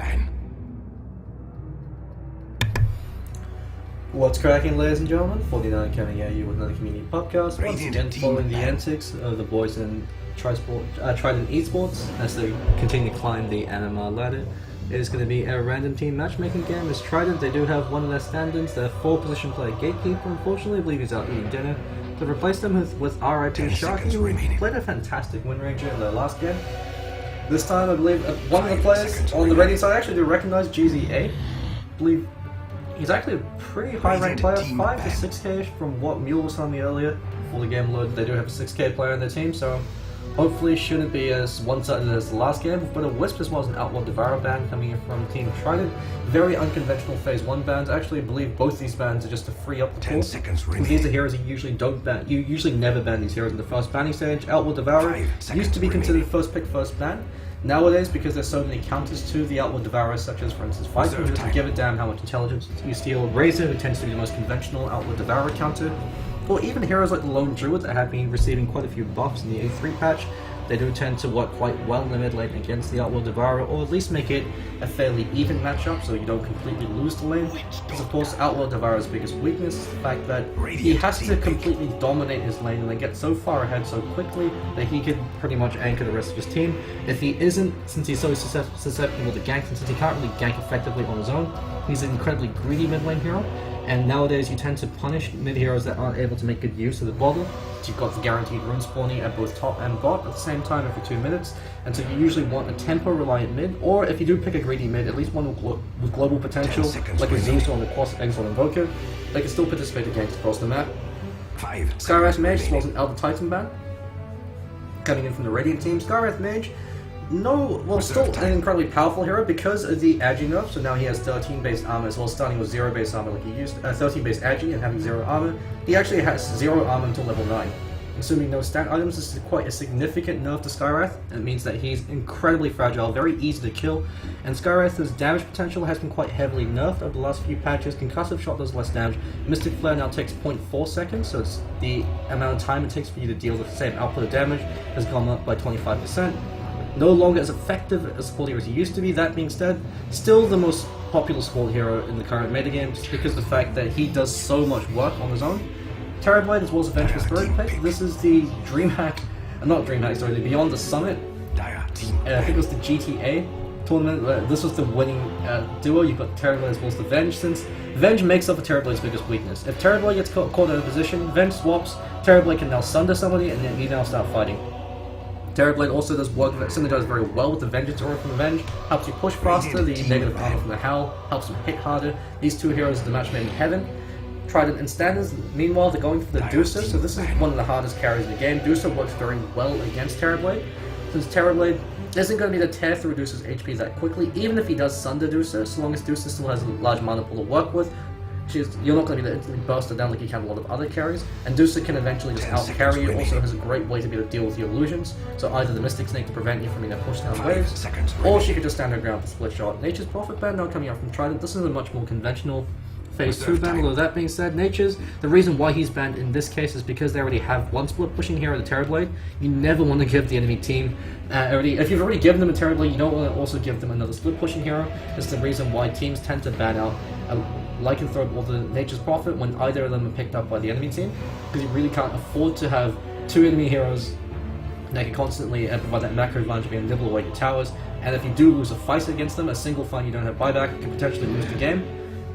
ban. What's cracking, ladies and gentlemen? 49 coming at you with another community podcast. Once again, following the antics of the boys in Trident Esports as they continue to climb the MMR ladder. It is going to be a random team matchmaking game. As Trident, they do have one of their stand-ins, their 4-position player Gatekeeper. Unfortunately, I believe he's out eating dinner. To replace them with RIP Sharky, who played a fantastic win ranger in their last game. This time, I believe one of the players on the rating side actually do recognize GZA. I believe he's actually a pretty high ranked player, 5 to 6k from what Mule was telling me earlier. Before the game loaded, they do have a 6k player on their team, so hopefully shouldn't be as one-sided as the last game. But a Wisp as well as an Outlaw Devourer ban coming in from Team Trident. Very unconventional Phase 1 bans. Actually, I believe both these bans are just to free up the pool. These are heroes you usually don't ban. You usually never ban these heroes in the first banning stage. Outlaw Devourer used to be considered first pick, first ban. Nowadays, because there's so many counters to the Outlaw Devourer, such as, for instance, Viper, who doesn't give a damn how much intelligence you steal, Razor, who tends to be the most conventional Outlaw Devourer counter, or even heroes like the Lone Druid that have been receiving quite a few buffs in the A3 patch, they do tend to work quite well in the mid lane against the Outlaw Devourer, or at least make it a fairly even matchup so you don't completely lose the lane. Because of course, Outlaw Devourer's biggest weakness is the fact that he has to completely dominate his lane and then get so far ahead so quickly that he can pretty much anchor the rest of his team. If he isn't, since he's so susceptible to ganks, and since he can't really gank effectively on his own, he's an incredibly greedy mid lane hero. And nowadays you tend to punish mid heroes that aren't able to make good use of the bottle. So you've got the guaranteed rune spawning at both top and bot at the same time every 2 minutes. And so you usually want a tempo reliant mid, or if you do pick a greedy mid, at least one with global potential, like a Zeus or the Cross Exile Invoker. They can still participate in games across the map. Skywrath Mage as well as an Elder Titan ban. Coming in from the Radiant team, Skywrath Mage, still an incredibly powerful hero because of the Agi nerf. So now he has 13 base armor as well as starting with 0 base armor like he used, 13 base Agi and having 0 armor. He actually has 0 armor until level 9. Assuming no stat items, this is quite a significant nerf to Skywrath, and it means that he's incredibly fragile, very easy to kill, and Skywrath's damage potential has been quite heavily nerfed over the last few patches. Concussive Shot does less damage. Mystic Flare now takes 0.4 seconds, so it's the amount of time it takes for you to deal with the same output of damage has gone up by 25%. No longer as effective a support hero as he used to be. That being said, still the most popular support hero in the current metagame just because of the fact that he does so much work on his own. Terrorblade as well as a Vengeful Spirit pick. This is the the Beyond the Summit. I think it was the GTA tournament. This was the winning duo. You've got Terrorblade as well as the Venge, since Venge makes up for Terrorblade's biggest weakness. If Terrorblade gets caught out of position, Venge swaps, Terrorblade can now sunder somebody and then you now start fighting. Terrorblade also does work that synergizes very well with the Vengeance aura from the Venge, helps you push faster, the negative armor from the Howl helps you hit harder. These two heroes are the match made in heaven. Trident and Standards, meanwhile, they're going for the Deucer, so this is one of the hardest carries in the game. Deucer works very well against Terrorblade, since Terrorblade isn't going to be able to tear through Deucer's HP that quickly, even if he does sunder Deucer, so long as Deucer still has a large mana pool to work with. You're not going to be able to instantly burst her down like you can a lot of other carries, and Deucer can eventually just out-carry you. Also has a great way to be able to deal with your illusions, so either the Mystic Snake to prevent you from being able to push down waves, or she could just stand her ground for split shot. Nature's Prophet ban now coming out from Trident. This is a much more conventional Phase 2 ban, although that being said, Nature's, the reason why he's banned in this case is because they already have one split pushing hero, the Terrorblade. You never want to give the enemy team, if you've already given them a Terrorblade, you don't want to also give them another split pushing hero. That's the reason why teams tend to ban out Lycanthrope or the Nature's Prophet when either of them are picked up by the enemy team, because you really can't afford to have two enemy heroes that can constantly provide that macro advantage being nibble away your towers, and if you do lose a fight against them, a single fight you don't have buyback, you can potentially lose the game.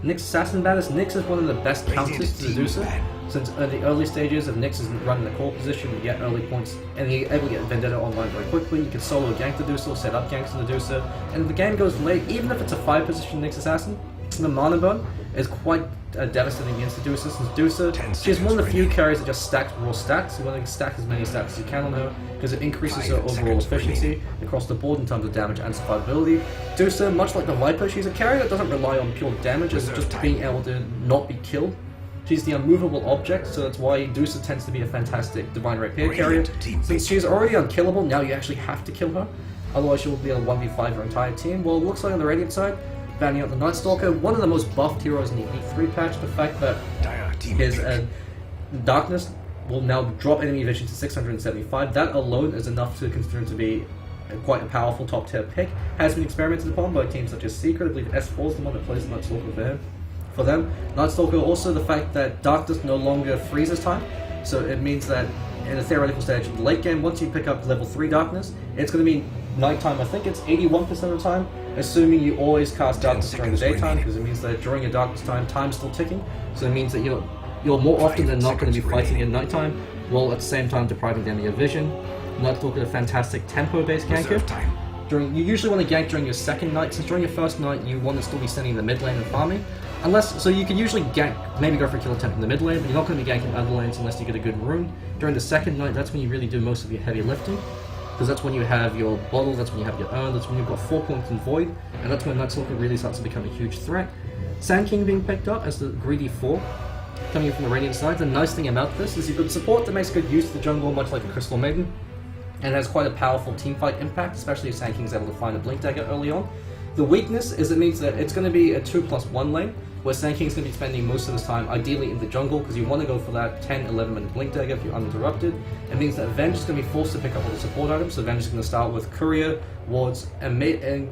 Nyx Assassin ban is Nyx is one of the best counters to Zedusa, since in the early stages if Nyx isn't running the core position, you get early points, and you're able to get Vendetta online very quickly. You can solo gank Zedusa or set up ganks to Zedusa, and if the game goes late, even if it's a 5 position Nyx Assassin, the mana burn is quite devastating against Zedusa, since Zedusa, she's one of the few carries that just stacks raw stats. You want to stack as many stats as you can on her, because it increases her overall efficiency across the board in terms of damage and survivability. Zedusa, much like the Viper, she's a carry that doesn't rely on pure damage, it's just being able to not be killed. She's the unmovable object, so that's why Zedusa tends to be a fantastic Divine Rapier carrier. Since she's already unkillable, now you actually have to kill her, otherwise she will be able to 1v5 your entire team. Well, it looks like on the Radiant side, banning out the Night Stalker, one of the most buffed heroes in the E3 patch. The fact that his Darkness will now drop enemy vision to 675, that alone is enough to consider him to be quite a powerful top tier pick, has been experimented upon by teams such as Secret. I believe S4 is the one that plays Night Stalker for them. Night Stalker, also the fact that Darkness no longer freezes time, so it means that in a theoretical stage in the late game, once you pick up level 3 Darkness, it's going to be nighttime. I think it's 81% of the time, assuming you always cast Darkness during the daytime, because it means that during your Darkness time, time's still ticking, so it means that you're more often than not going to be fighting in nighttime, while at the same time depriving them of your vision. Night Stalker, a fantastic tempo-based ganker. You usually want to gank during your second night, since during your first night you want to still be sitting in the mid lane and farming. So you can usually gank, maybe go for a kill attempt in the mid lane, but you're not going to be ganking other lanes unless you get a good rune. During the second night, that's when you really do most of your heavy lifting, because that's when you have your bottle, that's when you have your urn, that's when you've got 4 points in void, and that's when Night Stalker really starts to become a huge threat. Sand King being picked up as the greedy 4, coming in from the Radiant side. The nice thing about this is you've got support that makes good use of the jungle, much like a Crystal Maiden, and has quite a powerful teamfight impact, especially if Sand King's able to find a Blink Dagger early on. The weakness is it means that it's going to be a 2+1 lane, where Sand King's going to be spending most of his time ideally in the jungle, because you want to go for that 10-11 minute Blink Dagger if you're uninterrupted. It means that Venge is going to be forced to pick up all the support items, so Venge is going to start with Courier, Wards, and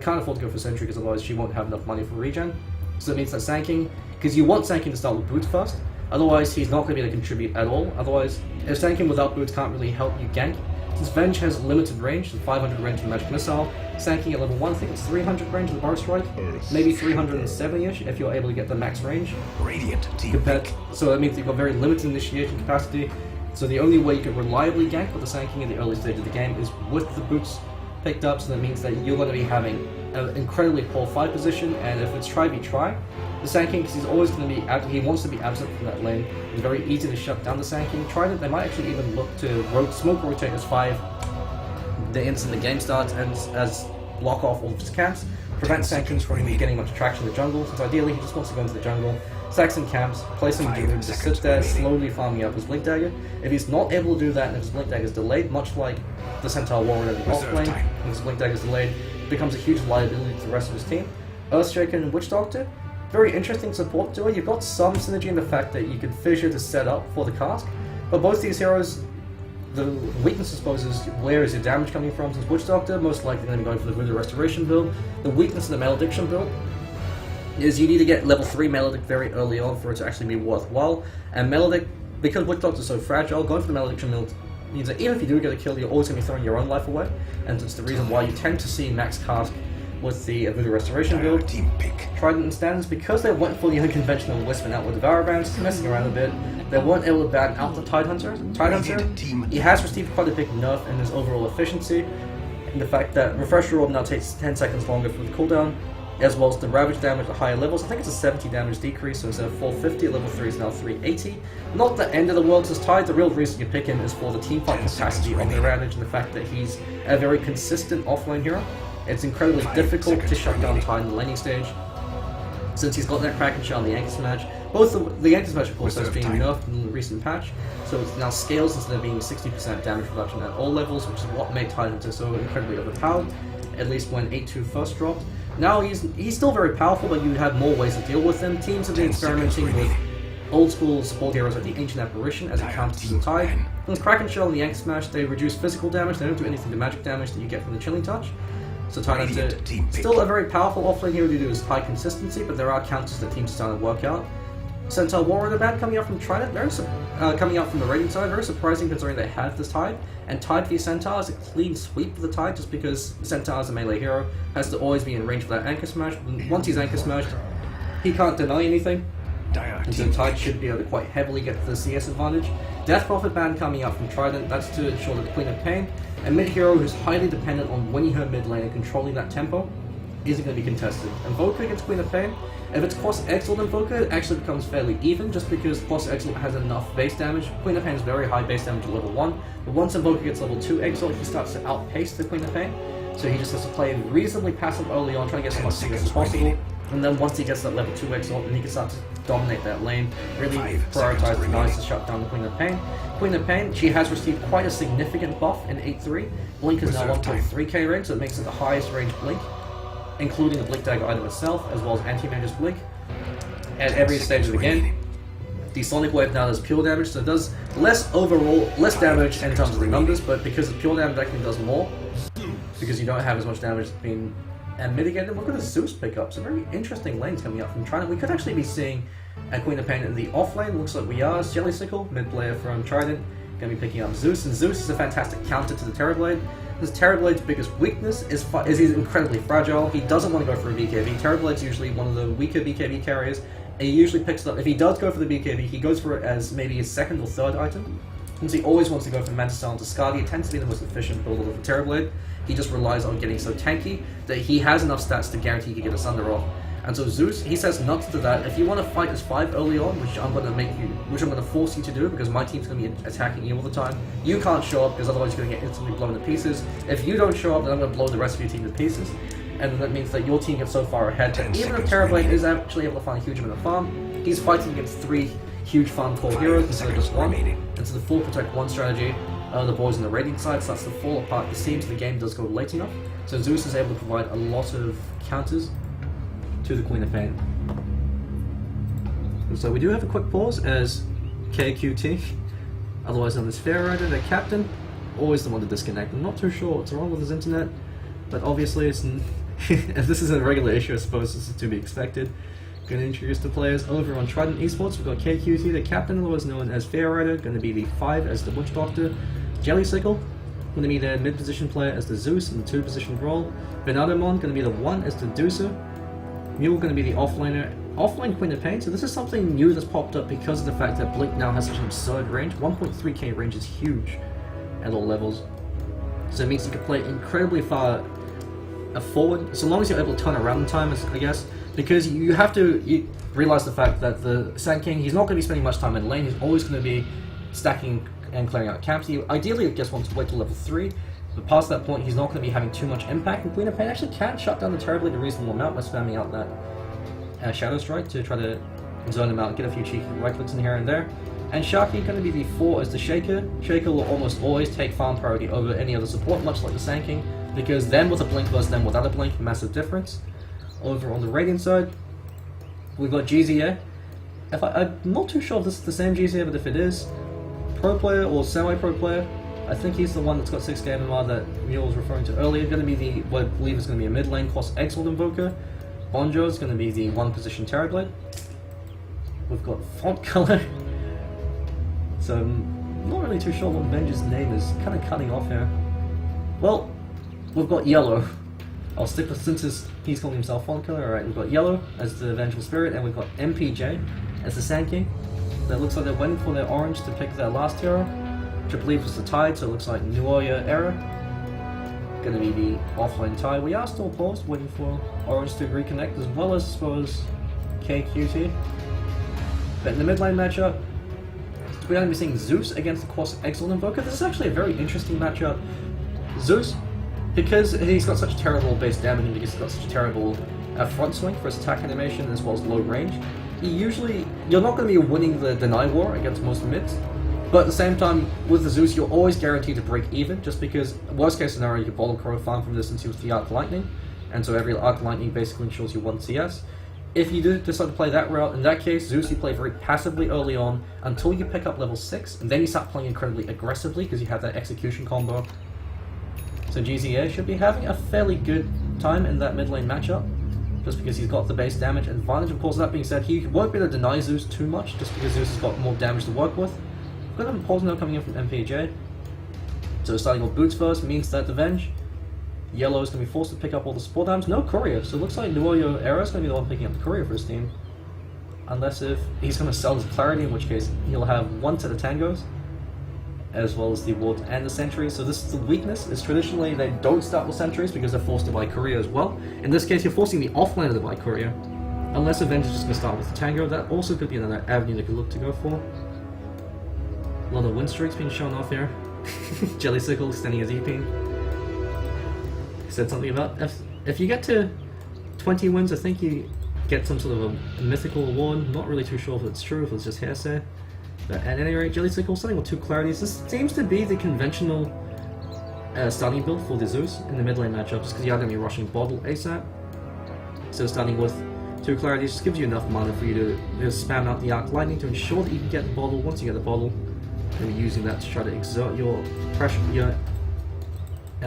can't afford to go for Sentry, because otherwise she won't have enough money for regen. So it means that Sand King, because you want Sand King to start with boots first, otherwise he's not going to be able to contribute at all. Otherwise, if Sand King without boots can't really help you gank. Since Venge has limited range, so 500 range from Magic Missile, Sand King at level 1, I think it's 300 range with Bar Strike, maybe 370-ish if you're able to get the max range. So that means you've got very limited initiation capacity, so the only way you can reliably gank with the Sand King in the early stage of the game is with the boots picked up, so that means that you're going to be having an incredibly poor fight position, and if it's try v try, the Sand King, because he's always going to be, he wants to be absent from that lane, it's very easy to shut down the Sand King. Trident, they might actually even look to smoke rotate as 5 the instant the game starts, and as block off all of his camps, prevent Sand King from getting much traction in the jungle, since ideally he just wants to go into the jungle, stack some camps, place some Doom, just sit there slowly farming up his Blink Dagger. If he's not able to do that and if his Blink Dagger is delayed, much like the Centaur Warrior in the off lane, when his Blink Dagger is delayed, it becomes a huge liability to the rest of his team. Earthshaker and Witch Doctor, very interesting support duo. You've got some synergy in the fact that you can fissure to set up for the cast, but both these heroes, the weakness I suppose is where is your damage coming from, since Witch Doctor most likely going to be going for the Voodoo Restoration build. The weakness of the Malediction build is you need to get level 3 Maledict very early on for it to actually be worthwhile, and Maledict, because Witch Doctor is so fragile, going for the Malediction build means that even if you do get a kill, you're always going to be throwing your own life away, and it's the reason why you tend to see max cast with the Voodoo Restoration build. Trident and Stands, because they went for the unconventional Wisp and out with Devour Bands, messing around a bit, they weren't able to ban out the Tide Hunter. He has received quite a big nerf in his overall efficiency, and the fact that Refresher Orb now takes 10 seconds longer for the cooldown, as well as the Ravage damage at higher levels. I think it's a 70 damage decrease, so instead of 450 at level 3 is now 380. Not the end of the world, as Tide, the real reason you pick him is for the teamfight capacity of the Ravage and the fact that he's a very consistent offlane hero. It's incredibly difficult to shut down Tide in the laning stage, since he's got that Kraken Shell and the Anchor Smash. Both the Anchor Smash, of course, has been nerfed in the recent patch, so it now scales instead of being 60% damage reduction at all levels, which is what made Tide Hunter so incredibly overpowered, at least when 8-2 first dropped. Now he's still very powerful, but you have more ways to deal with him. Teams have been experimenting with old school support heroes like the Ancient Apparition as a counter to the Tide. With Kraken Shell and the Anchor Smash, they reduce physical damage, they don't do anything to magic damage that you get from the Chilling Touch. So Tide Hunter, still a very powerful offlane hero due to his high consistency, but there are counters that teams are starting to work out. Centaur Warrior the bad coming out from Trident, coming out from the Radiant side, very surprising considering they have this Tide. And Tide v Centaur is a clean sweep for the Tide, just because Centaur is a melee hero, has to always be in range for that Anchor Smash. Once he's Anchor Smashed, he can't deny anything, and so Tide should be able to quite heavily get the CS advantage. Death Prophet ban coming out from Trident, that's to ensure that the Queen of Pain, a mid hero who's highly dependent on winning her mid lane and controlling that tempo, isn't going to be contested. Invoker against Queen of Pain, if it's cross Exalt Invoker, it actually becomes fairly even, just because cross Exalt has enough base damage. Queen of Pain is very high base damage at level 1, but once Invoker gets level 2 Exalt, he starts to outpace the Queen of Pain, so he just has to play reasonably passive early on, trying to get as much CS as possible, and then once he gets that level 2 Exalt, then he can start to dominate that lane, really prioritize the nice to shut down the Queen of Pain. Queen of Pain, she has received quite a significant buff in 8-3. Blink is now 1.3k range, so it makes it the highest range Blink, including the Blink Dagger item itself, as well as Anti-Mage's Blink. At every stage of the game, the Sonic Wave now does pure damage, so it does less damage in terms of the numbers, but because the pure damage actually does more, because you don't have as much damage being mitigated. Look at the Zeus pickup. Some very interesting lanes coming up from Trident. We could actually be seeing a Queen of Pain in the off lane. Looks like we are. Jellysickle, mid player from Trident, going to be picking up Zeus, and Zeus is a fantastic counter to the Terrorblade. This Terrorblade's biggest weakness is he's incredibly fragile. He doesn't want to go for a BKB. Terrorblade's usually one of the weaker BKB carriers, and he usually picks it up. If he does go for the BKB, he goes for it as maybe his second or third item, since he always wants to go for Mantis Style and Discardia. It tends to be the most efficient build of the Terrorblade. He just relies on getting so tanky that he has enough stats to guarantee he can get a Sunder off. And so Zeus, he says nuts to that. If you want to fight as 5 early on, which I'm going to force you to do because my team's going to be attacking you all the time, you can't show up because otherwise you're going to get instantly blown to pieces. If you don't show up, then I'm going to blow the rest of your team to pieces. And that means that your team gets so far ahead that even if Terrorblade is actually able to find a huge amount of farm, he's fighting against 3 huge farm core heroes instead of just 1. And so the full protect 1 strategy, the boys on the Radiant side starts to fall apart. It seems the game does go late enough, so Zeus is able to provide a lot of counters to the Queen of Pain. And so we do have a quick pause as KQT, otherwise known as Fair Rider, the captain, always the one to disconnect. I'm not too sure what's wrong with his internet, but obviously it's if this is a regular issue, I suppose this is to be expected. Going to introduce the players over on Trident Esports. We've got KQT, the captain, otherwise known as Fair Rider, going to be the 5 as the Witch Doctor. Jellysickle, going to be the mid position player as the Zeus in the 2 position role. Venadamon, going to be the 1 as the Deucer. Mule going to be the offlane Queen of Pain. So this is something new that's popped up because of the fact that Blink now has such an absurd range. 1.3k range is huge at all levels. So it means you can play incredibly far forward, so long as you're able to turn around in time, I guess. Because you have to realize the fact that the Sand King, he's not going to be spending much time in lane. He's always going to be stacking and clearing out camps. He ideally, I guess, wants to wait till level 3. But past that point, he's not going to be having too much impact, and Queen of Pain actually can shut down the Terrorblade a reasonable amount by spamming out that Shadow Strike to try to zone him out, get a few cheeky right clicks in here and there. And Sharky going to be the 4 as the Shaker. Shaker will almost always take farm priority over any other support, much like the Sand King, because them with a blink versus them without a blink, massive difference. Over on the Radiant side, we've got GZA. I'm not too sure if this is the same GZA, but if it is, pro player or semi-pro player, I think he's the one that's got 6k MMR that Mule was referring to earlier. Going to be the, what I believe is going to be a mid lane cross Exalt Invoker. Bonjo is going to be the 1 position Terrorblade. We've got Font Color. So I'm not really too sure what Venge's name is. Kind of cutting off here. Well, we've got Yellow. I'll stick with, since he's calling himself Font Color. Alright, we've got Yellow as the Vengeful Spirit, and we've got MPJ as the Sand King. That looks like they're waiting for their orange to pick their last hero, which I believe was the Tide, so it looks like Nuoya Era. Gonna be the offline Tide. We are still paused, waiting for orange to reconnect, as well as, I suppose, KQT. But in the mid lane matchup, we're going to be seeing Zeus against the Cross Exalt Invoker. This is actually a very interesting matchup. Zeus, because he's got such terrible base damage and because he's got such a terrible front swing for his attack animation as well as low range, you're not going to be winning the deny war against most mids, but at the same time, with the Zeus, you're always guaranteed to break even, just because, worst case scenario, you can bottle crow farm from distance with the Arc Lightning, and so every Arc Lightning basically ensures you 1 CS. If you do decide to play that route, in that case, Zeus you play very passively early on until you pick up level 6, and then you start playing incredibly aggressively because you have that execution combo. So GZA should be having a fairly good time in that mid lane matchup, just because he's got the base damage advantage. Of course, that being said, he won't be able to deny Zeus too much, just because Zeus has got more damage to work with. We've got a pause now coming in from MPJ. So starting with Boots first means that the Venge, Yellow is going to be forced to pick up all the support items. No courier, so it looks like Nuoyo Era is going to be the one picking up the courier for his team. Unless if he's going to sell his Clarity, in which case he'll have 1 set of Tangos, as well as the Wards and the Sentries. So this is the weakness, is traditionally they don't start with Sentries because they're forced to buy courier as well. In this case, you're forcing the offlaner to buy courier. Unless Avenge is just going to start with the Tango, that also could be another avenue they could look to go for. A lot of win streaks being shown off here. Jellysickle extending his EP. Said something about if you get to 20 wins, I think you get some sort of a mythical award. Not really too sure if it's true, if it's just hearsay. But at any rate, Jellysickle starting with 2 Clarities. This seems to be the conventional starting build for the Zeus in the mid lane matchup, just because you are going to be rushing bottle ASAP. So starting with 2 Clarities just gives you enough mana for you to spam out the Arc Lightning to ensure that you can get the bottle. Once you get the bottle, you'll be using that to try to exert your pressure, your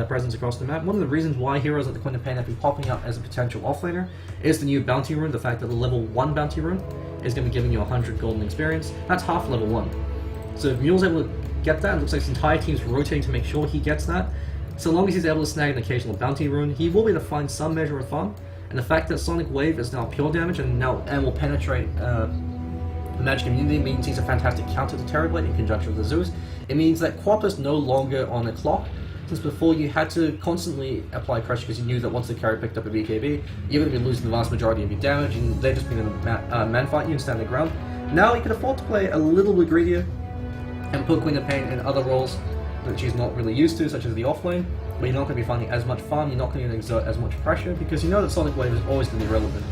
presence across the map. One of the reasons why heroes like the Queen of Pain have been popping up as a potential offlaner is the new bounty rune, the fact that the level 1 bounty rune is going to be giving you 100 golden experience. That's half level 1. So if Mule's able to get that, it looks like his entire team's rotating to make sure he gets that. So long as he's able to snag an occasional bounty rune, he will be able to find some measure of fun. And the fact that Sonic Wave is now pure damage and will penetrate the magic immunity means he's a fantastic counter to Terror Blade in conjunction with the Zeus. It means that Quap is no longer on a clock, since before you had to constantly apply pressure because you knew that once the carry picked up a BKB, you're going to be losing the vast majority of your damage and they're just going to man-fight you and stand the ground. Now you can afford to play a little bit greedier and put Queen of Pain in other roles that she's not really used to, such as the offlane, but you're not going to be finding as much fun, you're not going to exert as much pressure, because you know that Sonic Wave is always going to be relevant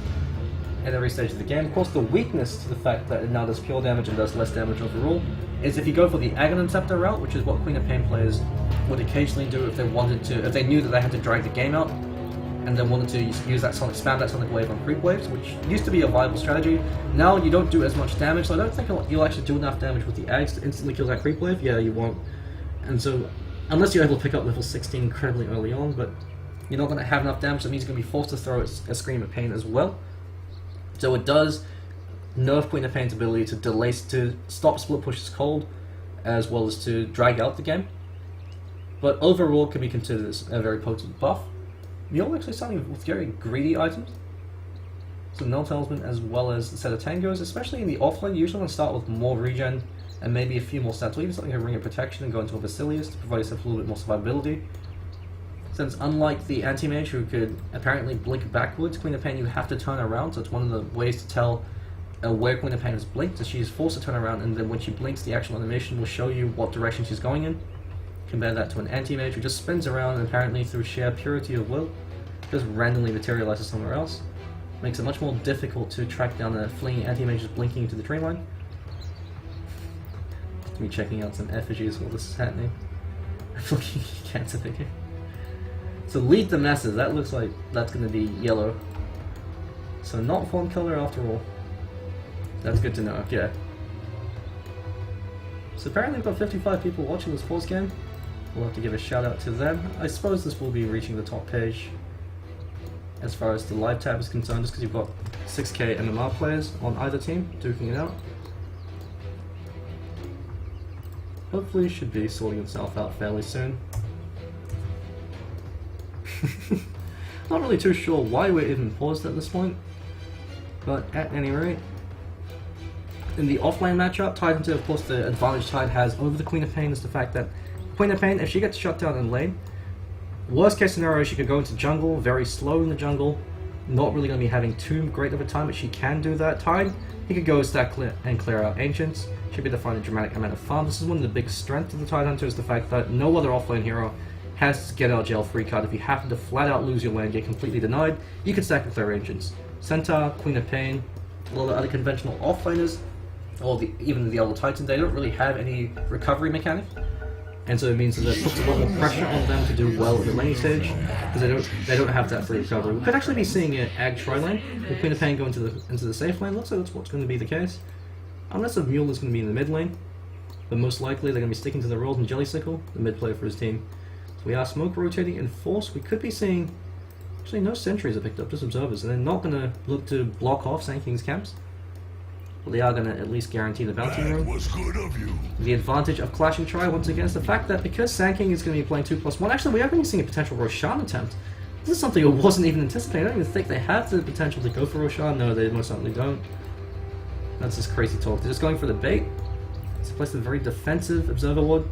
at every stage of the game. Of course, the weakness to the fact that it now does pure damage and does less damage overall is if you go for the Aghanim Scepter route, which is what Queen of Pain players would occasionally do if they wanted to, if they knew that they had to drag the game out, and then wanted to use that spam that Sonic Wave on creep waves, which used to be a viable strategy. Now you don't do as much damage, so I don't think you'll actually do enough damage with the Ags to instantly kill that creep wave. Yeah, you won't. And so, unless you're able to pick up level 16 incredibly early on, but you're not going to have enough damage, that means you're going to be forced to throw a Scream of Pain as well. So it does nerf Queen of Pain's ability to stop split pushes cold, as well as to drag out the game. But overall, can be considered as a very potent buff. You're actually starting with very greedy items. So Null Talisman as well as a set of Tangos, especially in the offlane, you usually want to start with more regen and maybe a few more stats, or even something like a Ring of Protection and go into a Basilius to provide yourself a little bit more survivability. Since unlike the Anti-Mage who could apparently blink backwards, Queen of Pain you have to turn around, so it's one of the ways to tell where Queen of Pain has blinked, so she's forced to turn around, and then when she blinks the actual animation will show you what direction she's going in. Compare that to an Anti-Mage who just spins around and apparently through sheer purity of will, just randomly materializes somewhere else. Makes it much more difficult to track down a fleeing Anti-Mage just blinking into the tree line. Me checking out some effigies while this is happening. I'm looking at cancer figure. So lead the masses, that looks like that's going to be yellow. So not fun color after all. That's good to know, yeah. So apparently we've got 55 people watching this sports game. We'll have to give a shout out to them. I suppose this will be reaching the top page as far as the live tab is concerned, just because you've got 6k MMR players on either team duking it out. Hopefully should be sorting itself out fairly soon. Not really too sure why we're even paused at this point, but at any rate, in the offlane matchup, Trident, of course, the advantage Tide has over the Queen of Pain is the fact that Queen of Pain, if she gets shut down in lane, worst case scenario, she could go into jungle, very slow in the jungle, not really going to be having too great of a time, but she can do that. Tide, he could go stack and clear out Ancients, should be able to find a dramatic amount of farm. This is one of the big strengths of the Tide Hunter, is the fact that no other offlane hero has get out jail free card. If you happen to flat out lose your lane, get completely denied, you can stack and clear Ancients. Centaur, Queen of Pain, a lot of other conventional offlaners, or even the Elder Titan, they don't really have any recovery mechanic. And so it means that it puts a lot more pressure on them to do well at the laning stage, because they don't have that free recovery. We could actually be seeing an Ag tri-lane, with Queen of Pain go into the safe lane. Looks like that's what's going to be the case. Unless a Mule is going to be in the mid lane. But most likely they're going to be sticking to the roles and Jellysickle, the mid player for his team. So we are smoke rotating in force. We could be seeing... Actually no sentries are picked up, just observers. And they're not going to look to block off Sand King's camps. But they are going to at least guarantee the bounty room. The advantage of Clashing Tri once again is the fact that because Sand King is going to be playing 2+1, actually we are going to be seeing a potential Roshan attempt. This is something I wasn't even anticipating. I don't even think they have the potential to go for Roshan. No, they most certainly don't. That's just crazy talk. They're just going for the bait. It's placed a very defensive Observer Ward.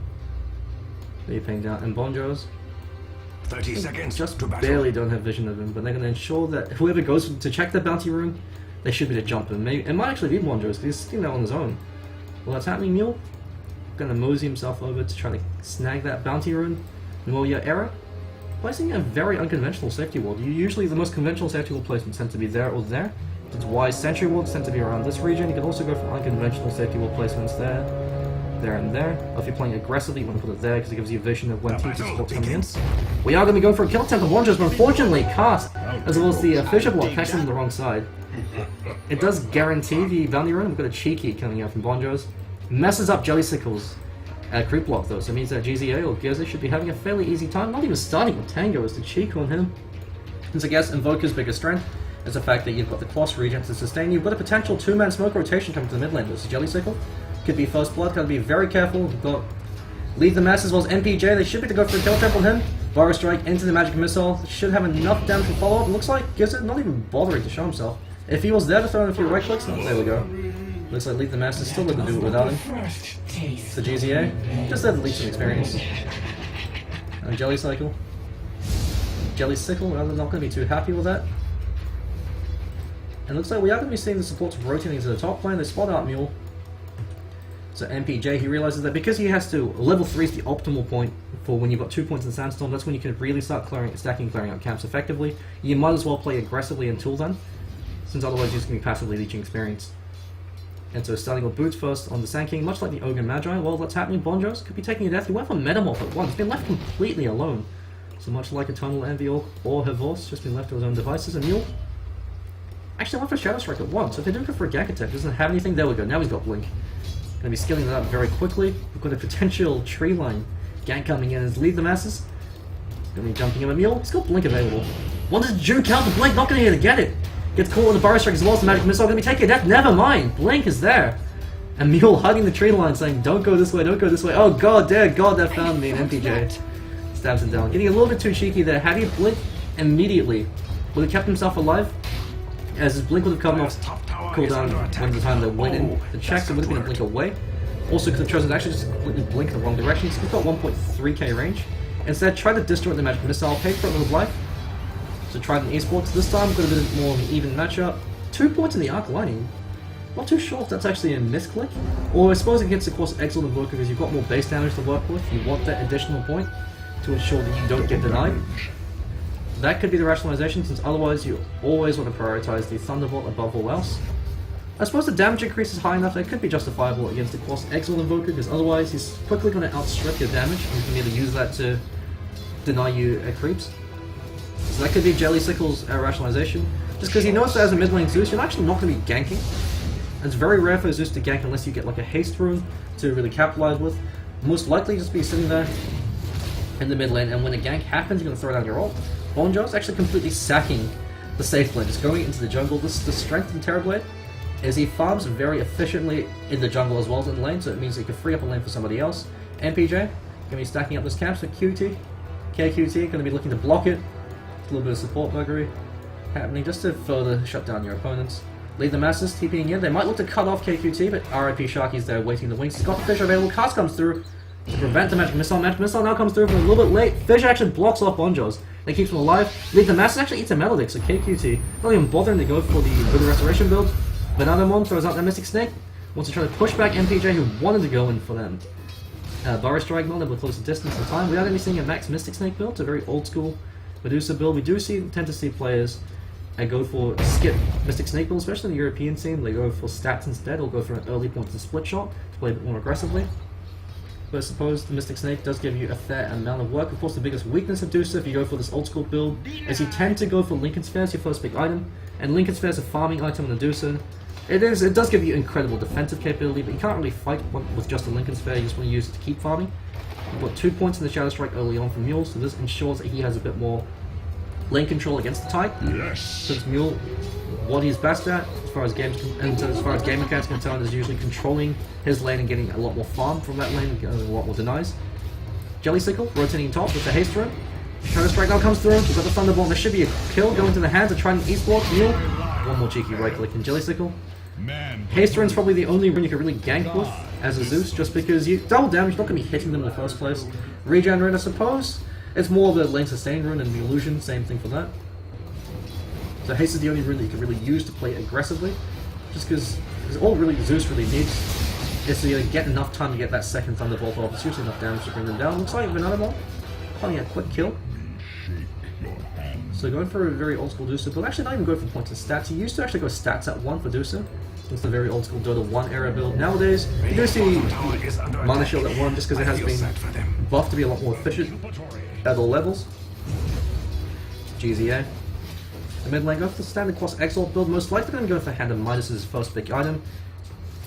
They're paying down and Bonjos. 30 seconds. Just barely don't have vision of him, but they're going to ensure that whoever goes to check the bounty room, they should be able to jump him. Maybe, it might actually be Bonjos because he's sitting there on his own. Well, that's happening, Mule. Going to mosey himself over to try to snag that bounty rune. Nuoya Era, placing a very unconventional safety ward. Usually the most conventional safety ward placements tend to be there or there. That's why sentry wards tend to be around this region. You can also go for unconventional safety ward placements there, there and there. Or if you're playing aggressively, you want to put it there because it gives you a vision of when teams are coming in. We are going to be going for a kill attempt of Bonjos, but unfortunately cast, as well as the Fisher block, catching on the wrong side. It does guarantee the bounty run. We've got a cheeky coming out from Bonjos. Messes up Jellysickles creep block though, so it means that GZA or Geza should be having a fairly easy time, not even starting with Tango as the cheek on him. Since I guess Invoker's biggest strength is the fact that you've got the cross regen to sustain you, but a potential 2-man smoke rotation coming to the mid lane. This Jellysicle could be first blood, gotta be very careful. We've got Leave the Mass as well as MPJ, they should be to go for a kill trap on him. Burrow Strike into the Magic Missile, should have enough damage for follow up. Looks like Geza not even bothering to show himself. If he was there to throw in a few right clicks, no, there we go. Looks like Leave the Master still able to do it without him. So GZA, just there to lead some experience. And Jellysicle, rather, not going to be too happy with that. And looks like we are going to be seeing the supports rotating to the top lane. They spot out Mule. So MPJ, he realizes that because he has to, level 3 is the optimal point for when you've got 2 points in Sandstorm, that's when you can really start stacking out camps effectively. You might as well play aggressively until then, since otherwise you're just going to be passively leeching experience. And so starting with Boots first on the Sand King, much like the Ogre Magi, well that's happening, Bonjos could be taking a death. He went for Metamorph at once, been left completely alone. So much like Eternal Envy or Hervorce, just been left to his own devices. And Mule actually went for Shadow Strike at once, so if they do go for a gank attack, doesn't have anything, there we go, now he's got Blink. Gonna be skilling that up very quickly. We've got a potential tree line gank coming in as Leave the Masses. Gonna be jumping in a Mule, he's got Blink available. What does Juke count the Blink? Not gonna get to get it! Gets caught with the Burrow Strike as well as the Magic Missile, gonna be taking a death, never mind! Blink is there! And Mule hugging the tree line saying, don't go this way, don't go this way. Oh god, dear god, that found me, and MPJ stabs him down. Getting a little bit too cheeky there. Had he blinked immediately, would have kept himself alive? As his blink would have come off cooldown when the time they went in the checks, it would have been a blink away. Also could have chosen to actually just completely blink in the wrong direction, so we've got 1.3k range. Instead, try to destroy the Magic Missile, pay for it with life. So Trident Esports this time, got a bit more of an even matchup. 2 points in the arc lining. Not too sure if that's actually a misclick, or I suppose against, of course, Exile Invoker because you've got more base damage to work with. You want that additional point to ensure that you don't get denied. That could be the rationalization, since otherwise you always want to prioritize the Thunderbolt above all else. I suppose the damage increase is high enough that it could be justifiable against, of course, Exile Invoker, because otherwise he's quickly going to outstrip your damage, and he's going to be able to use that to deny you creeps. So that could be Jellysickle's rationalization. Just because he knows that as a mid lane Zeus, you're actually not going to be ganking. And it's very rare for Zeus to gank unless you get like a haste rune to really capitalize with. Most likely just be sitting there in the mid lane, and when a gank happens, you're going to throw down your ult. Bonjo's actually completely sacking the safe lane, just going into the jungle. This is the strength of Terrorblade, is he farms very efficiently in the jungle as well as in the lane, so it means he can free up a lane for somebody else. MPJ, going to be stacking up this camp, so QT, KQT, going to be looking to block it. A little bit of support buggery happening just to further shut down your opponents. Leave the Masses TPing in. They might look to cut off KQT, but RIP Sharky's there waiting in the wings. He's got the Fissure available. Cast comes through to prevent the Magic Missile. Magic Missile now comes through from a little bit late. Fissure actually blocks off Bonjo's. That keeps him alive. Leave the Masses actually eats a Melodic, so KQT not even bothering to go for the Buddha Restoration build. Bananamon throws out that Mystic Snake. Wants to try to push back MPJ, who wanted to go in for them. Burrow Strike, not able to close the distance in time. We are going to be seeing a max Mystic Snake build. It's a very old school Medusa build. We do tend to see players go for skip Mystic Snake build, especially in the European scene. They go for stats instead, or go for an early point and split shot to play a bit more aggressively. But I suppose the Mystic Snake does give you a fair amount of work. Of course, the biggest weakness of Medusa, if you go for this old school build, is you tend to go for Lincoln Sphere as your first big item. And Lincoln Sphere is a farming item in Medusa. It does give you incredible defensive capability, but you can't really fight with just a Lincoln Sphere. You just want to use it to keep farming. You've got 2 points in the Shadow Strike early on from Mule, so this ensures that he has a bit more lane control against the type. Yes. Since Mule, what he's best at, as far as game mechanics are concerned, is usually controlling his lane and getting a lot more farm from that lane and getting a lot more denies. Jellysicle rotating top with the haste rune. Shadow Strike now comes through. We've got the Thunderbolt. There should be a kill going to the hands of Trident Esports. Mule, one more cheeky right click and Jellysicle. Haste rune's probably the only rune you can really gank with as a Zeus, just because you double damage, not going to be hitting them in the first place. Regen rune, I suppose. It's more of a lane sustain rune and the illusion, same thing for that. So haste is the only rune that you can really use to play aggressively, just because all really Zeus really needs is to get enough time to get that second Thunderbolt off. It's usually enough damage to bring them down. Looks like Bananamon finding a quick kill. So going for a very old school Medusa, but actually not even going for points and stats. He used to actually go stats at 1 for Medusa. It's the very old school Dota 1 era build. Nowadays, you do see Mana Shield at 1 just because it has been buffed to be a lot more efficient at all levels. GZA. The mid lane go for the standard cross Exalt build, most likely going to go for Hand of Midas as his first big item.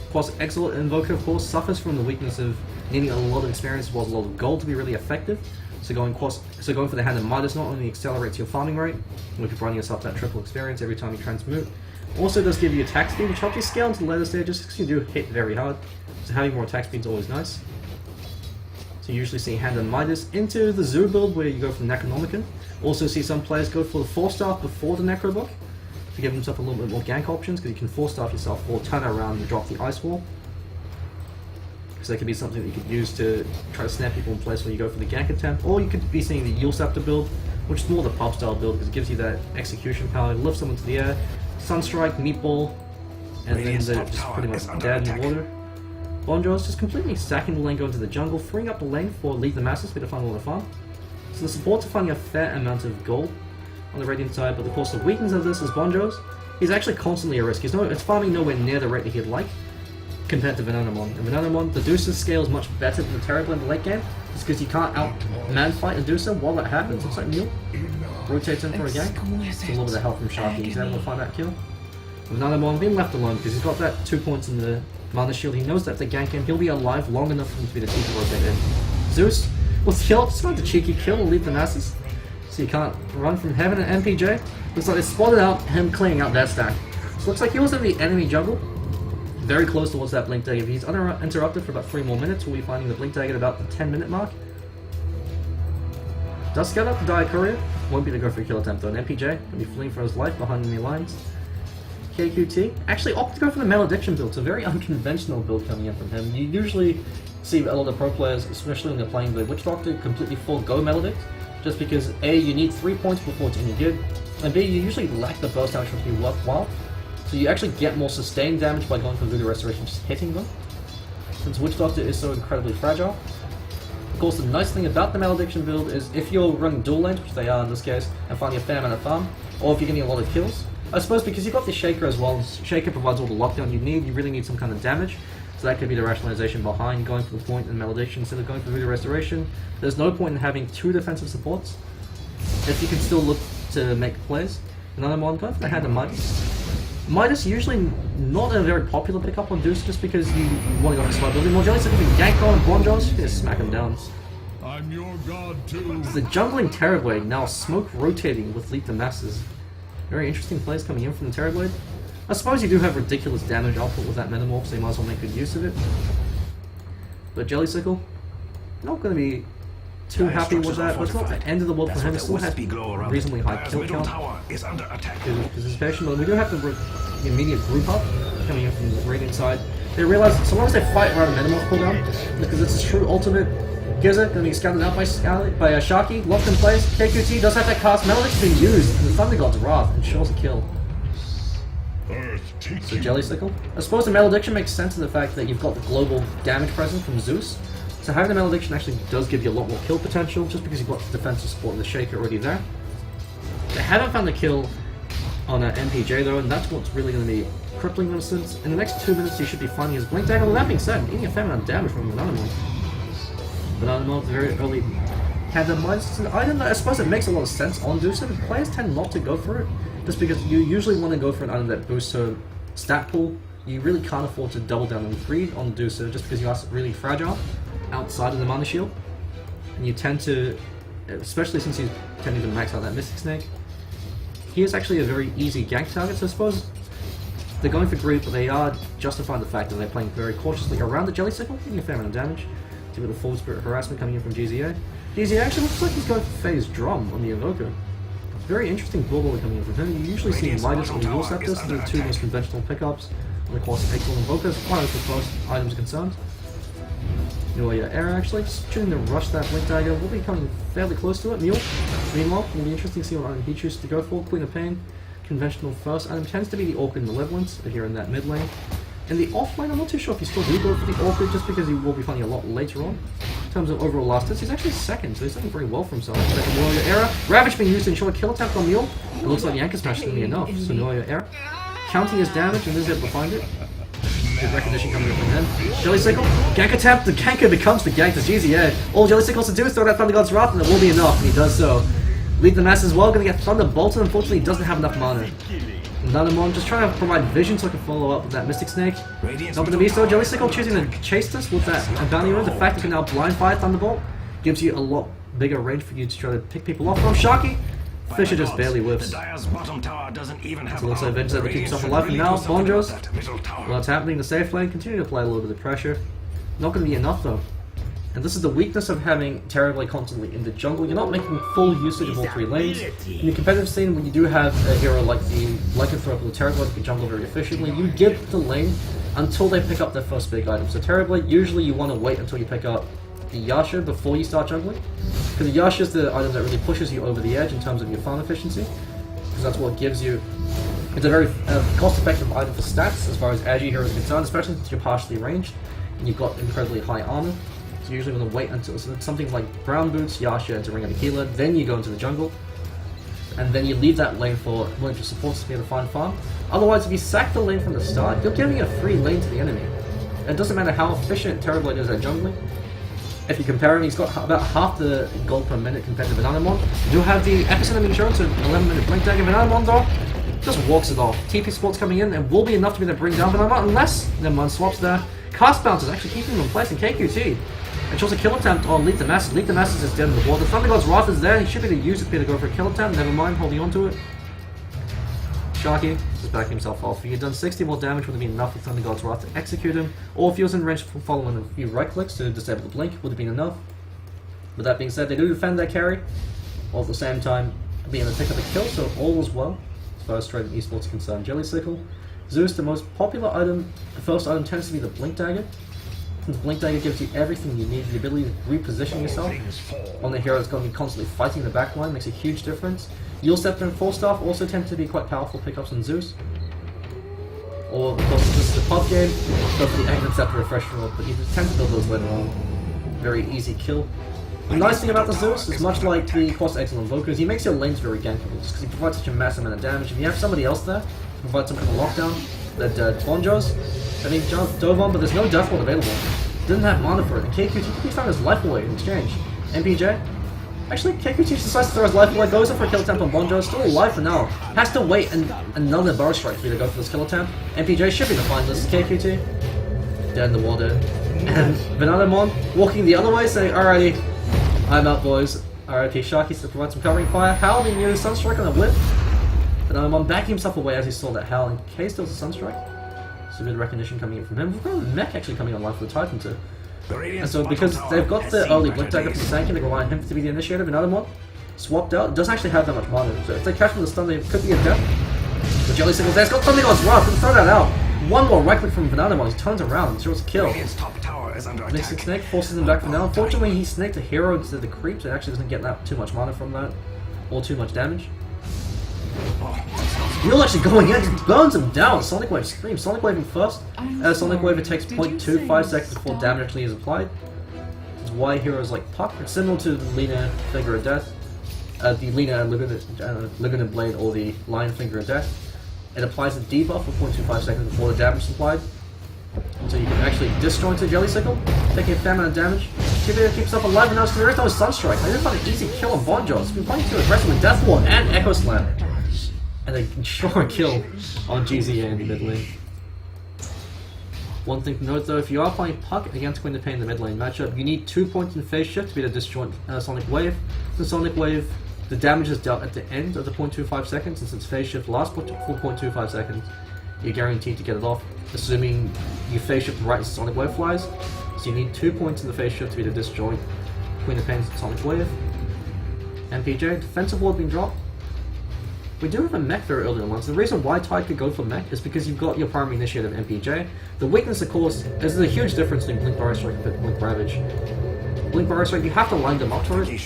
Of course, Exalt Invoker, of course, suffers from the weakness of needing a lot of experience as well as a lot of gold to be really effective. So going for the Hand of Midas not only accelerates your farming rate, which is running yourself that triple experience every time you transmute, also does give you attack speed, which helps you scale into the later stages because you do hit very hard. So having more attack speed is always nice. So you usually see Hand of Midas into the Zoo build where you go for the Necronomicon. Also see some players go for the 4-staff before the Necrobook to give themselves a little bit more gank options because you can 4-staff yourself or turn around and drop the Ice Wall. So that could be something that you could use to try to snap people in place when you go for the gank attempt. Or you could be seeing the Yule Scepter build, which is more the pub style build because it gives you that execution power, lift someone to the air, Sunstrike, Meatball, and then they're just pretty much dead in the water. Bonjour's just completely stacking the lane going to the jungle, freeing up the lane for Lead the Masses for the fun of the farm. So the supports are finding a fair amount of gold on the Radiant side, but of course the weakness of this is Bonjour's. He's actually constantly a risk. It's farming nowhere near the rate that he'd like compared to Venonamon. And Venonamon, the Deucer scale is much better than the Terrible in the late game, just because you can't out-man fight a Deucer while that happens. Looks like Neil rotates in for a gank. It's a little bit of help from Sharky. He's able to find that kill. Venonamon being left alone because he's got that 2 points in the Mana Shield. He knows that if they gank him, he'll be alive long enough for him to be the team to rotate in. Zeus was killed, just about the cheeky kill will leave the masses. So you can't run from heaven and MPJ. Looks like they spotted out him cleaning out that stack. So looks like he was in the enemy jungle. Very close towards that Blink Dagger. If he's uninterrupted for about 3 more minutes, we'll be finding the Blink Dagger at about the 10-minute mark. Does scout out the Dire Courier. Won't be to go for a kill attempt though. And MPJ will be fleeing for his life behind enemy lines. KQT actually opted to go for the Malediction build. It's a very unconventional build coming in from him. You usually see a lot of pro players, especially when they're playing the Witch Doctor, completely forego Maledict. Just because A, you need 3 points before it's any good, and B, you usually lack the burst damage to be worthwhile. So you actually get more sustained damage by going for Voodoo Restoration, just hitting them. Since Witch Doctor is so incredibly fragile. Of course, the nice thing about the Malediction build is if you're running dual lanes, which they are in this case, and finding a fair amount of farm, or if you're getting a lot of kills, I suppose because you've got the Shaker as well, Shaker provides all the lockdown you need, you really need some kind of damage. So that could be the rationalization behind going for the point in Malediction instead of going for Voodoo Restoration. There's no point in having 2 defensive supports if you can still look to make plays. Another one, going for the Hand of Midas. Midas usually not a very popular pickup on Deuce just because you want to go for slow building. More Jelly, so if you can gank on Bonjos, you just smack him down. I'm your god too. The jungling Terrorblade now smoke rotating with Leap the Masses. Very interesting plays coming in from the Terrorblade. I suppose you do have ridiculous damage output with that Metamorph, so you might as well make good use of it. But Jellysickle, not going to be too happy with that, but it's not the end of the world for him. He still has reasonably high kill count. Participation, but we do have the immediate group up coming in from the Radiant side. They realize so long as they fight around a Metamorph cooldown, because it's a true ultimate Giza, going to be scouted out by Sharky, locked in place. KQT does have that cast. Maledict's being used, and the Thunder God's Wrath ensures a kill. So Jellysickle. I suppose the Malediction makes sense in the fact that you've got the global damage presence from Zeus. So having the Malediction actually does give you a lot more kill potential, just because you've got the defensive support and the Shaker already there. They haven't found the kill on MPJ though, and that's what's really going to be crippling them since in the next 2 minutes you should be finding his Blink Dagger. With that being said, getting a fair amount of damage from Venonamon. Venonamon very early Hand of Midas. It's an item that I suppose it makes a lot of sense on Deucer, but players tend not to go for it. Just because you usually want to go for an item that boosts her stat pool. You really can't afford to double down on greed on Deucer just because you are really fragile outside of the Mana Shield. And you tend to, especially since you tend to max out that Mystic Snake, he is actually a very easy gank target, so I suppose they're going for greed, but they are justifying the fact that they're playing very cautiously around the Jellysickle, getting a fair amount of damage. See with the Full Spirit Harassment coming in from GZA. GZA actually looks like he's going for Phase Drum on the Invoker. Very interesting build coming in from him. You usually see Midas and Yule Scepter, so the 2 most conventional pickups on the course of Exalt Invoker, as far as the first items are concerned. Nuoya Air actually, just choosing to rush that Blink Dagger, will be coming fairly close to it. Mule, meanwhile, will be interesting to see what item he chooses to go for. Queen of Pain, conventional first item tends to be the Orchid Malevolence, here in that mid lane. In the off lane, I'm not too sure if you still do go for the Orchid, just because you will be finding a lot later on. In terms of overall last hits, he's actually second, so he's done very well for himself. Second Nuoya Era, Ravage being used to ensure a kill attempt on Mule. It looks like the Anchor Smash is going to be enough, so Nuoya Era counting his damage and is able to find it. Good recognition coming from him. Jellysickle, gank attempt, the ganker becomes the gank to GZA. All Jellysickles to do is throw that Thunder God's Wrath and it will be enough, and he does so. Lead the Mass as well, going to get Thunder bolted, unfortunately he doesn't have enough mana. Nanamon just trying to provide vision so I can follow up with that Mystic Snake. Not going to be so. Jellysickle choosing to chase this with that bounty rune. The fact you can now blind fire Thunderbolt gives you a lot bigger range for you to try to pick people off from. Sharky! Fisher just barely whips. So it looks like Vince able to keep himself alive. And now, Bonjos, what's happening? The safe lane continue to apply a little bit of pressure. Not going to be enough though. And this is the weakness of having Terrorblade constantly in the jungle. You're not making full usage of all three lanes. In the competitive scene, when you do have a hero like the Lycanthrope or Terrorblade can jungle very efficiently, you give the lane until they pick up their first big item. So Terrorblade, usually you want to wait until you pick up the Yasha before you start jungling. Because the Yasha is the item that really pushes you over the edge in terms of your farm efficiency. Because that's what gives you... It's a very cost-effective item for stats as far as Agi hero is concerned, especially since you're partially ranged and you've got incredibly high armor. So you usually want to wait until something like Brown Boots, Yasha, to Ring of the Healer, then you go into the jungle, and then you leave that lane for one of your supports to be able to find farm. Otherwise, if you sack the lane from the start, you're giving a free lane to the enemy. It doesn't matter how efficient Terrorblade is at jungling. If you compare him, he's got about half the gold per minute compared to Bananamon. You do have the epicenter insurance of 11-minute blink dagger. Bananamon though just walks it off. TP support's coming in and will be enough to be able to bring down Bananamon unless Nevermind swaps there. Cast bounce is actually keeping him in place in KQT. And shows a kill attempt on Leap the Masses. Leap the Masses is dead in the wall. The Thunder God's Wrath is there. He should be able to use it to go for a kill attempt. Never mind, holding on to it. Sharky just backing himself off. If he had done 60 more damage, would have been enough for Thunder God's Wrath to execute him. Or if he was in range for following a few right clicks to disable the blink, would have been enough. With that being said, they do defend their carry, while at the same time being able to pick up a kill, so all is well as far as Trident Esports is concerned. Jellysickle. Zeus, the most popular item, the first item tends to be the Blink Dagger. The Blink Dagger gives you everything you need, the ability to reposition yourself on the hero that's going to be constantly fighting the backline, makes a huge difference. Yule Scepter and Full Staff also tend to be quite powerful pickups on Zeus. Or, of course, this is a pub game, go for the Ancient Scepter Refresh roll, but you tend to build those later on. Very easy kill. The nice thing about the Zeus is much like the Cross Exile Invokers, he makes your lanes very gankable, just because he provides such a massive amount of damage. If you have somebody else there to provide some kind of lockdown, that Bonjos, I mean Dovon, but there's no Death Ward available. Didn't have mana for it, and KQT found his life away in exchange. MPJ? Actually, KQT decides to throw his life away, goes in for a kill attempt on Bonjos, still alive for now. Has to wait another Burrow Strike for you to go for this kill attempt. MPJ should be the finalist. KQT, dead in the water. And Bananamon walking the other way, saying, alrighty, I'm out boys. RIP Sharky to provide some covering fire. Hal being used Sunstrike on a whip. Bananamon backing himself away as he saw that Hal and K steals a Sunstrike. So good recognition coming in from him. We've got a mech actually coming online for the Titan too. And so because they've got the early Blink Dagger for Sanky, they rely on him to be the initiator. Bananamon swapped out, doesn't actually have that much mana. So if they catch him with a stun, they could be a death. The Jellysickle's there, it's got Thunder God's Wrath, gonna throw that out. One more right click from Bananamon, he turns around and throws a kill. Mystic Snake forces him back for now. Unfortunately, he snaked a hero into the creep, so it actually doesn't get that too much mana from that, or too much damage. You're actually going in, just burns him down. Sonic Wave screams. Sonic Wave first. Sonic Wave, it takes 0.25 seconds before damage actually is applied. That's why heroes like Puck, it's similar to the Lina Finger of Death, the Lina Limited Blade, or the Lion Finger of Death. It applies a debuff for 0.25 seconds before the damage is applied. So you can actually disjoint the Jellysickle, taking a fair amount of damage. Keep himself alive, and now Spirit with Sunstrike. I didn't find an easy kill on Bonjos. He's been playing too aggressive with Death Ward and Echo Slam. And they can ensure a kill on GZA in the mid lane. One thing to note though, if you are playing Puck against Queen of Pain in the mid lane matchup, you need 2 points in phase shift to be able to disjoint Sonic Wave. The Sonic Wave, the damage is dealt at the end of the 0.25 seconds, and since phase shift lasts for 4.25 seconds, you're guaranteed to get it off, assuming you phase shift right as Sonic Wave flies. So you need 2 points in the phase shift to be able to disjoint Queen of Pain's Sonic Wave. MPJ, defensive ward being dropped. We do have a mech very early on, so the reason why Tide could go for mech is because you've got your primary initiative MPJ. The weakness, of course, is a huge difference between Blink Burrow Strike and Blink Ravage. Blink Burrow Strike, you have to line them up for it,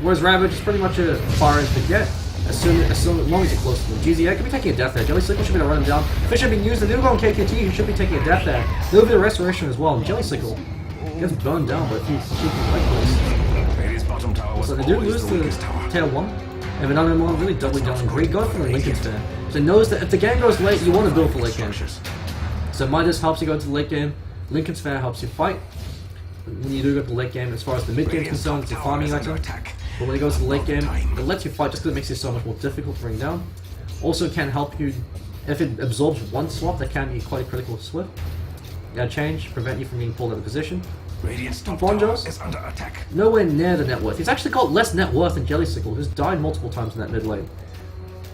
whereas Ravage is pretty much a fire as to get, as long as you're close to them. GZA could be taking a death there, Jellysickle should be able to run him down. Fish should be used, the Nugo on KKT, he should be taking a death there. There'll be a restoration as well, and Jellysickle gets burned down, but he's quite close. So they do lose to Tail 1. And Bananamon really doubling down on greed, going for the Lincoln Sphere. So it knows that if the game goes late, you want to build for late game. So Midas helps you go into the late game, Lincoln Sphere helps you fight. When you do go to the late game, as far as the mid game is concerned, it's a farming item. But when it goes to the late game, it lets you fight just because it makes it so much more difficult to bring down. Also can help you, if it absorbs one swap, that can be quite a critical swap. Change, prevent you from being pulled out of position. Radiant's top Bonjos tower is under attack. nowhere near the net worth. He's actually got less net worth than Jellysickle, who's died multiple times in that mid lane.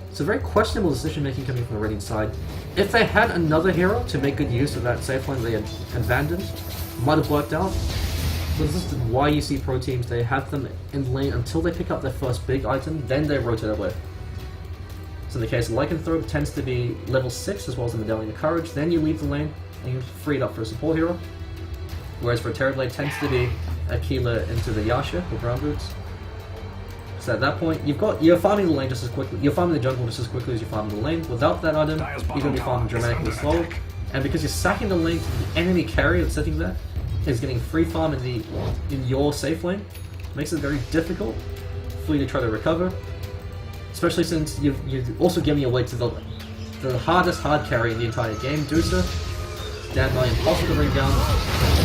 It's a very questionable decision making coming from the Radiant side. If they had another hero to make good use of that safe lane they had abandoned, might have worked out. But this is why you see pro teams, they have them in lane until they pick up their first big item, then they rotate away. So in the case of Lycanthrope, tends to be level 6 as well as the Medallion of Courage, then you leave the lane and you free it up for a support hero. Whereas for Terrorblade tends to be a keeler into the Yasha with Brown Boots. So at that point, you're farming the lane just as quickly, you're farming the jungle just as quickly as you're farming the lane. Without that item, you're going to be farming dramatically slower. And because you're sacking the lane, the enemy carry that's sitting there is getting free farm in your safe lane. Makes it very difficult for you to try to recover. Especially since you've also given away to the hardest hard carry in the entire game, Dusa. Damn nigh impossible to bring down.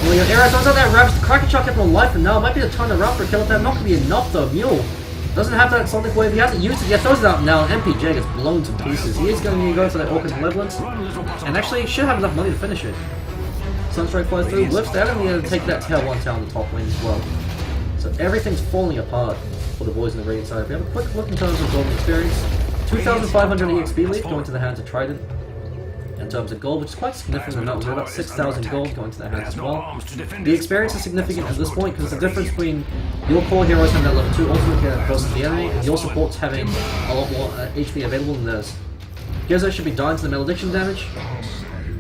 Well, your arrow turns out that Ravage, the Kraken Chuck kept him alive, and now it might be a ton around for a kill. That not going to be enough though. Mule doesn't have that Sonic Wave, he hasn't used it yet, throws it out now, and MPJ gets blown to pieces. He is going to need to go for that Orchid Malevolence, and actually should have enough money to finish it. Sunstrike flies through, lifts the enemy, and take that tail 1 tower on the top lane as well. So everything's falling apart for the boys in the Radiant side. If we have a quick look in terms of golden experience, 2,500 EXP leaf going to the hands of Trident. In terms of gold, which is quite significant amount, we're about 6,000 gold going to their hands as well. The experience is significant at this point because it's the difference between your core heroes having that level 2 ultimate versus the enemy, and your supports having a lot more HP available than theirs. Gizzo should be dying to the malediction damage.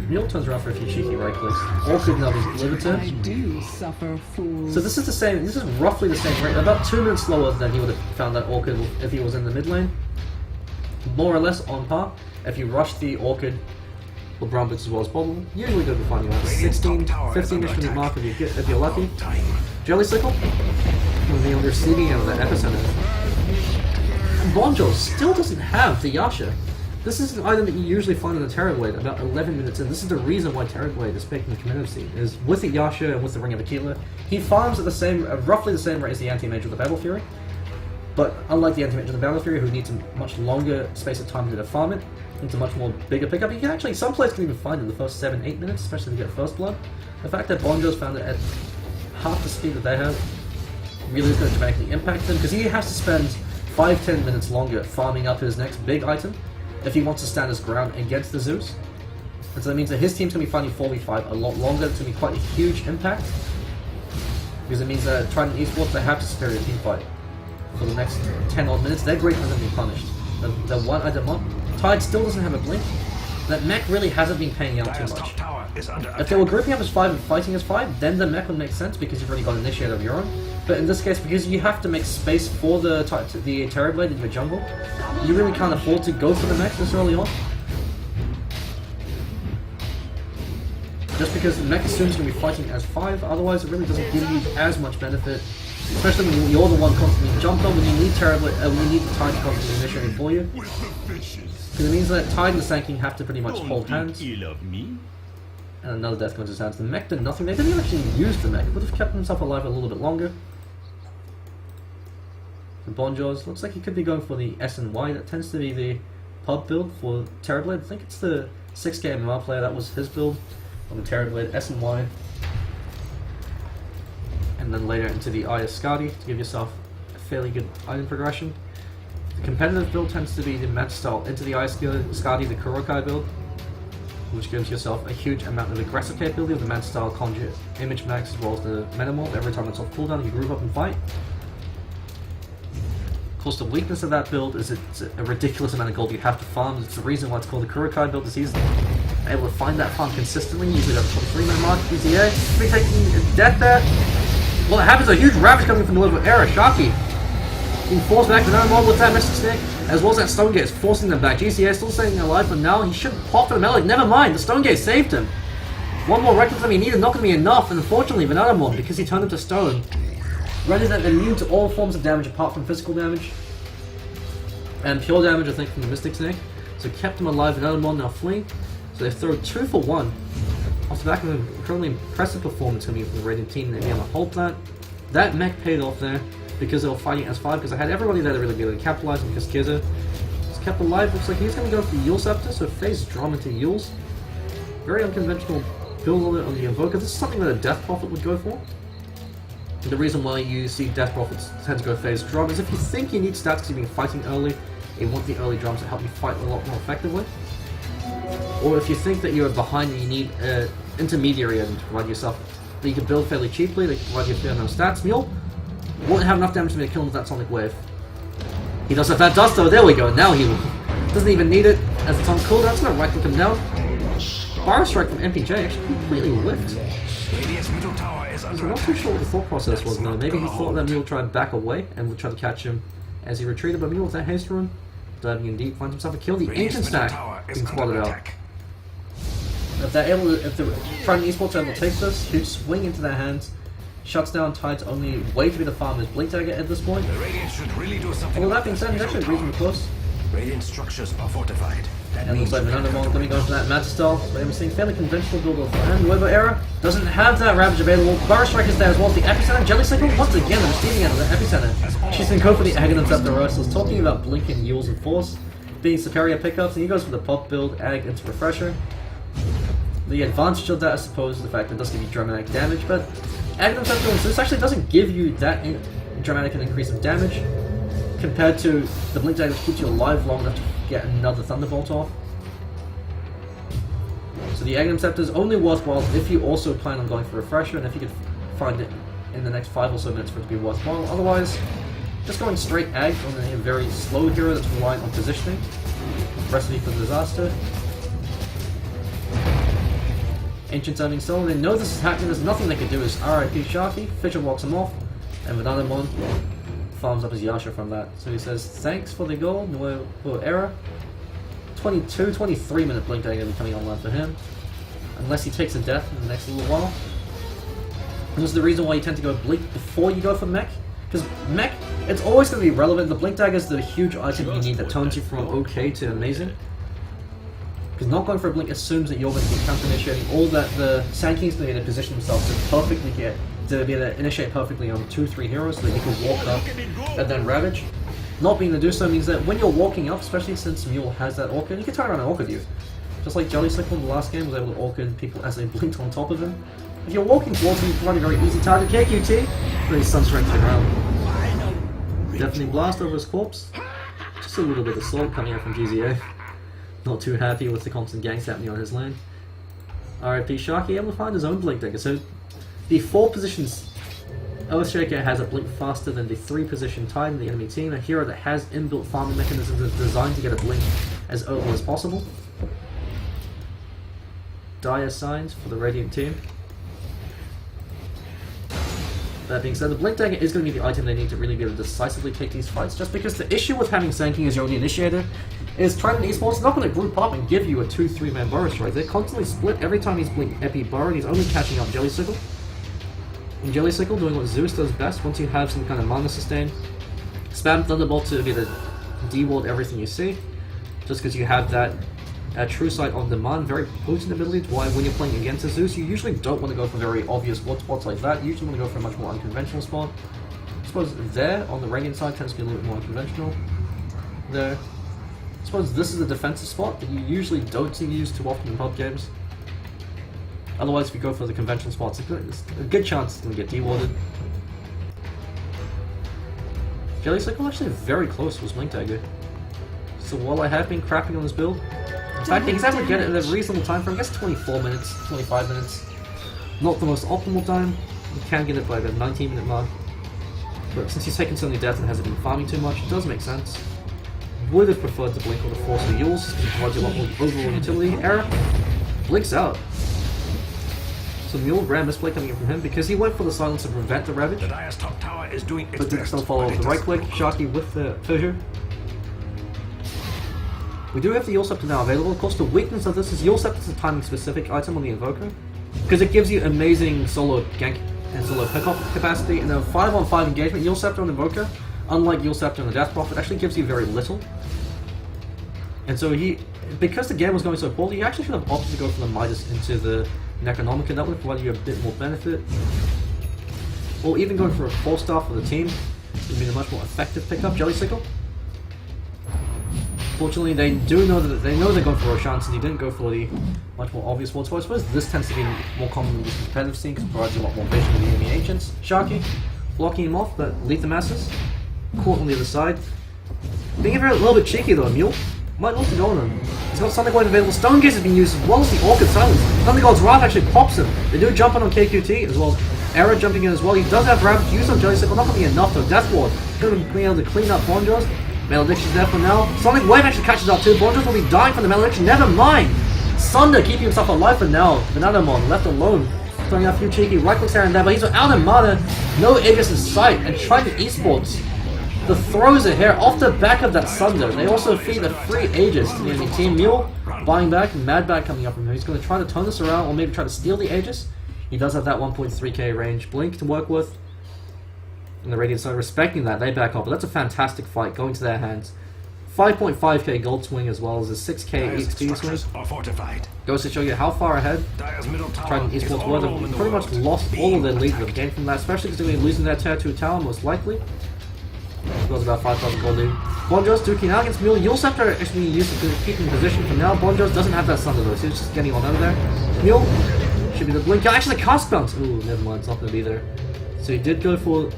Mule turns around for a few cheeky right clicks. Orchid now being delivered to him. So this is the same, this is roughly the same rate, about 2 minutes slower than he would have found that Orchid if he was in the mid lane. More or less on par. If you rush the Orchid, or Brown Boots as well as Bottle, usually going to be finding around 16, 15-ish minute mark if you're lucky. Jellysickle will be on the receiving end of that epicenter. Bonjo still doesn't have the Yasha. This is an item that you usually find in the Terrorblade about 11 minutes in. This is the reason why Terrorblade is picking the competitive scene, is with the Yasha and with the Ring of Aquila, he farms at the same, roughly the same rate as the Anti-Mage with the Battle Fury. But unlike the Anti-Mage with the Battle Fury, who needs a much longer space of time to farm it, it's a much more bigger pickup. You can actually, some players can even find it in the first 7-8 minutes, especially if you get First Blood. The fact that Bonjo's found it at half the speed that they have really is going to dramatically impact them, because he has to spend 5-10 minutes longer farming up his next big item if he wants to stand his ground against the Zeus. And so that means that his team's going to be fighting 4v5 a lot longer. It's going to be quite a huge impact, because it means that Trident Esports, they have to superior team fight for the next 10 odd minutes. Their great hasn't been punished. The one item up. Tide still doesn't have a blink. That mech really hasn't been paying out too much. If they were grouping up as 5 and fighting as 5, then the mech would make sense because you've already got an initiator of your own. But in this case, because you have to make space for the Terrorblade in your jungle, you really can't afford to go for the mech this early on. Just because the mech assumes you're going to be fighting as 5, otherwise it really doesn't give you as much benefit. Especially when you're the one constantly jumped on, when you need Terrorblade, when you need the Tide constantly initiating for you. Because it means that Tide and the Sand King have to pretty much hold hands. And another death comes to his hands. The mech did nothing. They didn't even actually use the mech. It would have kept himself alive a little bit longer. The Bonjos, looks like he could be going for the S and Y. That tends to be the pub build for Terrorblade. I think it's the 6K MMR player, that was his build on the Terrorblade, S and Y. And then later into the Eye of Skadi to give yourself a fairly good item progression. The competitive build tends to be the match style into the Eye of Skadi, the Kurokai build, which gives yourself a huge amount of aggressive capability of the match style Conjure Image Max as well as the Metamorph. Every time it's off cooldown, you group up and fight. Of course, the weakness of that build is it's a ridiculous amount of gold you have to farm. It's the reason why it's called the Kurokai build, is he's able to find that farm consistently, usually at the 3-minute mark. BZA, be taking death there. Well, it happens, a huge ravage coming from the level of error. Sharky being forced back to Metamorph with that Mystic Snake, as well as that Stone Gate is forcing them back. GCA still staying alive, but now he should pop for the melee. Never mind, the Stone Gate saved him. One more reckless time he needed, not going to be enough, and unfortunately, Venomon, because he turned into stone, rendered that immune to all forms of damage apart from physical damage. And pure damage, I think, from the Mystic Snake. So kept him alive, Venomon now fleeing. So they throw 2 for 1. Off the back of an incredibly impressive performance coming from the Radiant team, they'd be able to hold that. That mech paid off there because they were fighting as 5, because I had everybody there to really be able to capitalize on, because Kizza kept alive. Looks like he's going to go for Yule Scepter, so phase drum into Yules. Very unconventional build on the Invoker. This is something that a Death Prophet would go for. And the reason why you see Death Prophets tend to go phase drum is if you think you need stats because you've been fighting early, you want the early drums to help you fight a lot more effectively. Or if you think that you're behind and you need an intermediary item to provide yourself that you can build fairly cheaply, that can provide you fair no stats, Mule won't have enough damage to be able to kill him with that Sonic Wave. He does have that Dust though, there we go, now he doesn't even need it as it's on cooldown, it's gonna right click him down. Fire Strike from MPJ actually completely whiffed. Radiant's middle tower is under I'm not too sure what the thought process was though. Maybe he thought that Mule would try and back away and would try to catch him as he retreated, but Mule with that haste rune, diving in deep, finds himself a kill. The Ancient Stack being spotted out. If the Trident Esports are able to take this, huge swing into their hands, shuts down Tide's only way to be the farm is Blink Dagger at this point. The Radiant should really do something. Although that being said, he's actually reasonably close. Radiant structures are fortified. And looks like Menandamon going to go for that Matter Style. But we're seeing fairly conventional build of hand. Weather Era doesn't have that Ravage available. Burrow Strike is there as well as the Epicenter. Jelly Cycle once again the receiving end of the Epicenter. She's going to go for the Aghanim's after Rostals, talking about blinking Yules and Force being superior pickups, and he goes for the pop build, Ag into Refresher. The advantage of that, I suppose, is the fact that it does give you dramatic damage, but Aghanim's after this actually doesn't give you that dramatic an increase of damage compared to the Blink Dagger, which keeps you alive long enough to get another Thunderbolt off. So the Aghanim Scepter is only worthwhile if you also plan on going for Refresher, and if you could find it in the next 5 or so minutes for it to be worthwhile. Otherwise, just going straight Ag on a very slow hero that's reliant on positioning. Recipe for disaster. Ancient Sounding Stone, they know this is happening, there's nothing they can do. Is RIP Sharky, Fisher walks him off, and Menandamon farms up his Yasha from that. So he says, thanks for the goal, no error. 23 minute Blink Dagger coming online for him. Unless he takes a death in the next little while. And this is the reason why you tend to go Blink before you go for Mech. Because Mech, it's always going to be relevant. The Blink Dagger is the huge item you need that turns you from okay to amazing. Because not going for a Blink assumes that you're going to be counter-initiating all that the Sand King's going to be able to position themselves to perfectly get, to be able to initiate perfectly on 2-3 heroes so that you can walk up and then Ravage. Not being able to do so means that when you're walking up, especially since Mule has that Orchid, you can turn around and Orchid you. Just like Jelly Cycle in the last game was able to Orchid people as they blinked on top of him. If you're walking towards him, you can run a very easy target. KQT, but he's Sunstrike to the ground. Deafening Blast over his corpse. Just a little bit of assault coming out from GZA. Not too happy with the constant ganks happening on his lane. RIP Sharky able to find his own Blink Dagger. So the 4 positions, Earthshaker has a blink faster than the 3 position Tide in the enemy team, a hero that has inbuilt farming mechanisms that are designed to get a blink as early as possible. Dire Signs for the Radiant team. That being said, the Blink Dagger is going to be the item they need to really be able to decisively take these fights, just because the issue with having Sand King as your only initiator is Trident Esports is not going to group up and give you a 2-3 man Burrow Strike. They're constantly split every time he's blink Epi Burrow, and he's only catching up Jelly Cycle. And Jelly Cycle doing what Zeus does best, once you have some kind of mana sustain, spam Thunderbolt to be able to de-ward everything you see, just because you have that True Sight on demand, very potent ability, to why when you're playing against a Zeus, you usually don't want to go for very obvious ward spots like that. You usually want to go for a much more unconventional spot. I suppose there, on the Radiant side, tends to be a little bit more unconventional. There. I suppose this is a defensive spot that you usually don't see used too often in pub games. Otherwise, if you go for the conventional spots, it's a good chance it's going to get de-warded. Jelly Cycle actually very close was Blink Dagger. So while I have been crapping on this build, in fact, he's able to get it in a reasonable time frame, I guess 24 minutes, 25 minutes. Not the most optimal time, you can get it by the 19 minute mark. But since he's taken so many deaths and hasn't been farming too much, it does make sense. Would have preferred to blink or the Force of Yules, to provide you a lot more overall utility. Error blinks out. So Mule ran misplay coming in from him because he went for the silence to prevent the Ravage. The Dire's top tower is doing its but did best, still follow but the it right is click, Sharky with the fissure. We do have the Yule Scepter now available. Of course, the weakness of this is Yule Scepter is a timing specific item on the Invoker, because it gives you amazing solo gank and solo pickup capacity. In a 5-on-5 engagement, Yule Scepter on Invoker, unlike Yule Scepter on the Death Prophet, actually gives you very little. And so because the game was going so poorly, you actually should have opted to go from the Midas into the Necronomicon. That would have provided you a bit more benefit. Or even going for a 4-star for the team would have been a much more effective pickup. Jelly Cycle. Fortunately, they do know that they're going for Roshan, since he didn't go for the much more obvious one. So I suppose this tends to be more common in the competitive scene because it provides a lot more vision with the enemy agents. Sharky blocking him off, but leave the masses. Caught on the other side. Being a little bit cheeky though, Mule might look to go on him. He's got Thunder Glaive available. Stone Gaze has been used as well as the Orchid Silence. Thunder God's Wrath actually pops him. They do jump on KQT as well as Era jumping in as well. He does have Ravage used on Jelly Sickle, not going to be enough though. Death Ward going to be able to clean up Bonjos. Malediction's there for now. Sonic Wave actually catches up too. Bonjos will be dying from the Malediction. Never mind! Sunder keeping himself alive for now. Bananamon left alone. Throwing out a few cheeky right clicks here and there, but he's out of mana. No Aegis in sight. And Trident Esports. The throws are here off the back of that Sunder. They also feed the free Aegis to the enemy team. Mule buying back, Madbag coming up from him. He's going to try to turn this around or maybe try to steal the Aegis. He does have that 1.3k range. Blink to work with. And the Radiant Side respecting that, they back up. But that's a fantastic fight going to their hands. 5.5k gold swing as well as a 6k XP swing. Goes to show you how far ahead Trident Esports were. They've pretty much lost all of their leads they've gained from that, especially because they're going to be losing their tier 2 tower most likely. It was about 5,000 gold lead. Bonjos duking out against Mule. Yule Scepter actually being used to keep in position for now. Bonjos doesn't have that Sunder though, so he's just getting on over there. Mule should be the blink. Actually, the cast bounce. Ooh, never mind, it's not going to be there. So he did go for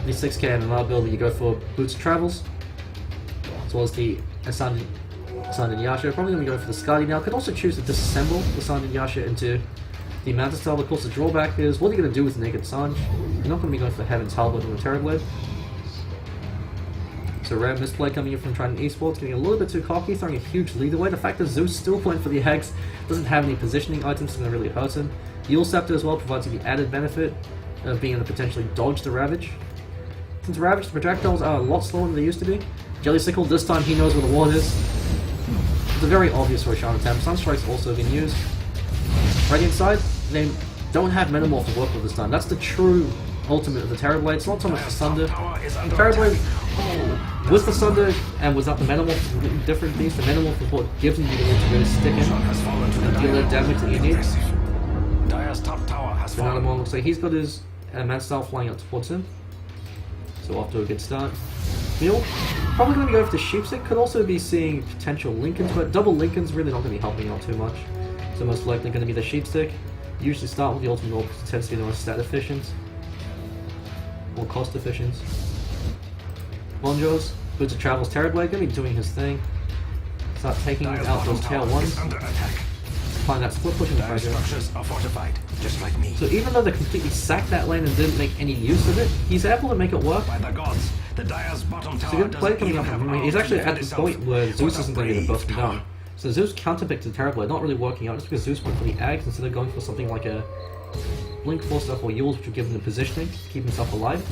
the 6k MMR build, but you go for Boots of Travels, as well as the Ascended Yasha. Probably going to go for the Skadi now. Could also choose to disassemble the Ascended Yasha into the Manta Style. Of course, the drawback is, what are you going to do with Naked Sanj? You're not going to be going for the Heaven's Halberd or the Terrorblade. So rare misplay coming in from Trident Esports, getting a little bit too cocky, throwing a huge lead away. The fact that Zeus still went for the eggs, doesn't have any positioning items, is going to really hurt him. Yule Scepter as well provides you the added benefit of being able to potentially dodge the Ravage. Since Ravage, the projectiles are a lot slower than they used to be. Jelly Sickle, this time he knows where the ward is. It's a very obvious Roshan attempt. Sunstrike's also been used. Radiant side, they don't have Metamorph to work with this time. That's the true ultimate of the Terrorblade. It's not so much the Sunder. The Terrorblade, with the Sunder and without the Metamorph, is a completely different beast. The Metamorph is what gives you the ability to really stick in and deal the damage that you need. Bananamon looks like he's got his Man Style flying up towards him. So off to a good start. Mule, probably going to go for the Sheepstick. Could also be seeing potential Lincolns, but double Lincolns really not going to be helping out too much. So most likely going to be the Sheepstick. Usually start with the Ultimate Orb because it tends to be the most stat efficient. Or cost efficient. Bonjos, Boots of Travels, Terrorblade, going to be doing his thing. Start taking out those tail ones. Find that split pushing the structures are fortified, just like me. So even though they completely sacked that lane and didn't make any use of it, he's able to make it work. By the gods, the Dire's bottom tower. So good play coming up from him. He's actually at the point where Zeus isn't going to be the buff him down. So Zeus counterpicked the Terrorblade, not really working out just because Zeus went for the Ags instead of going for something like a Blink Force stuff or Yules, which would give him the positioning to keep himself alive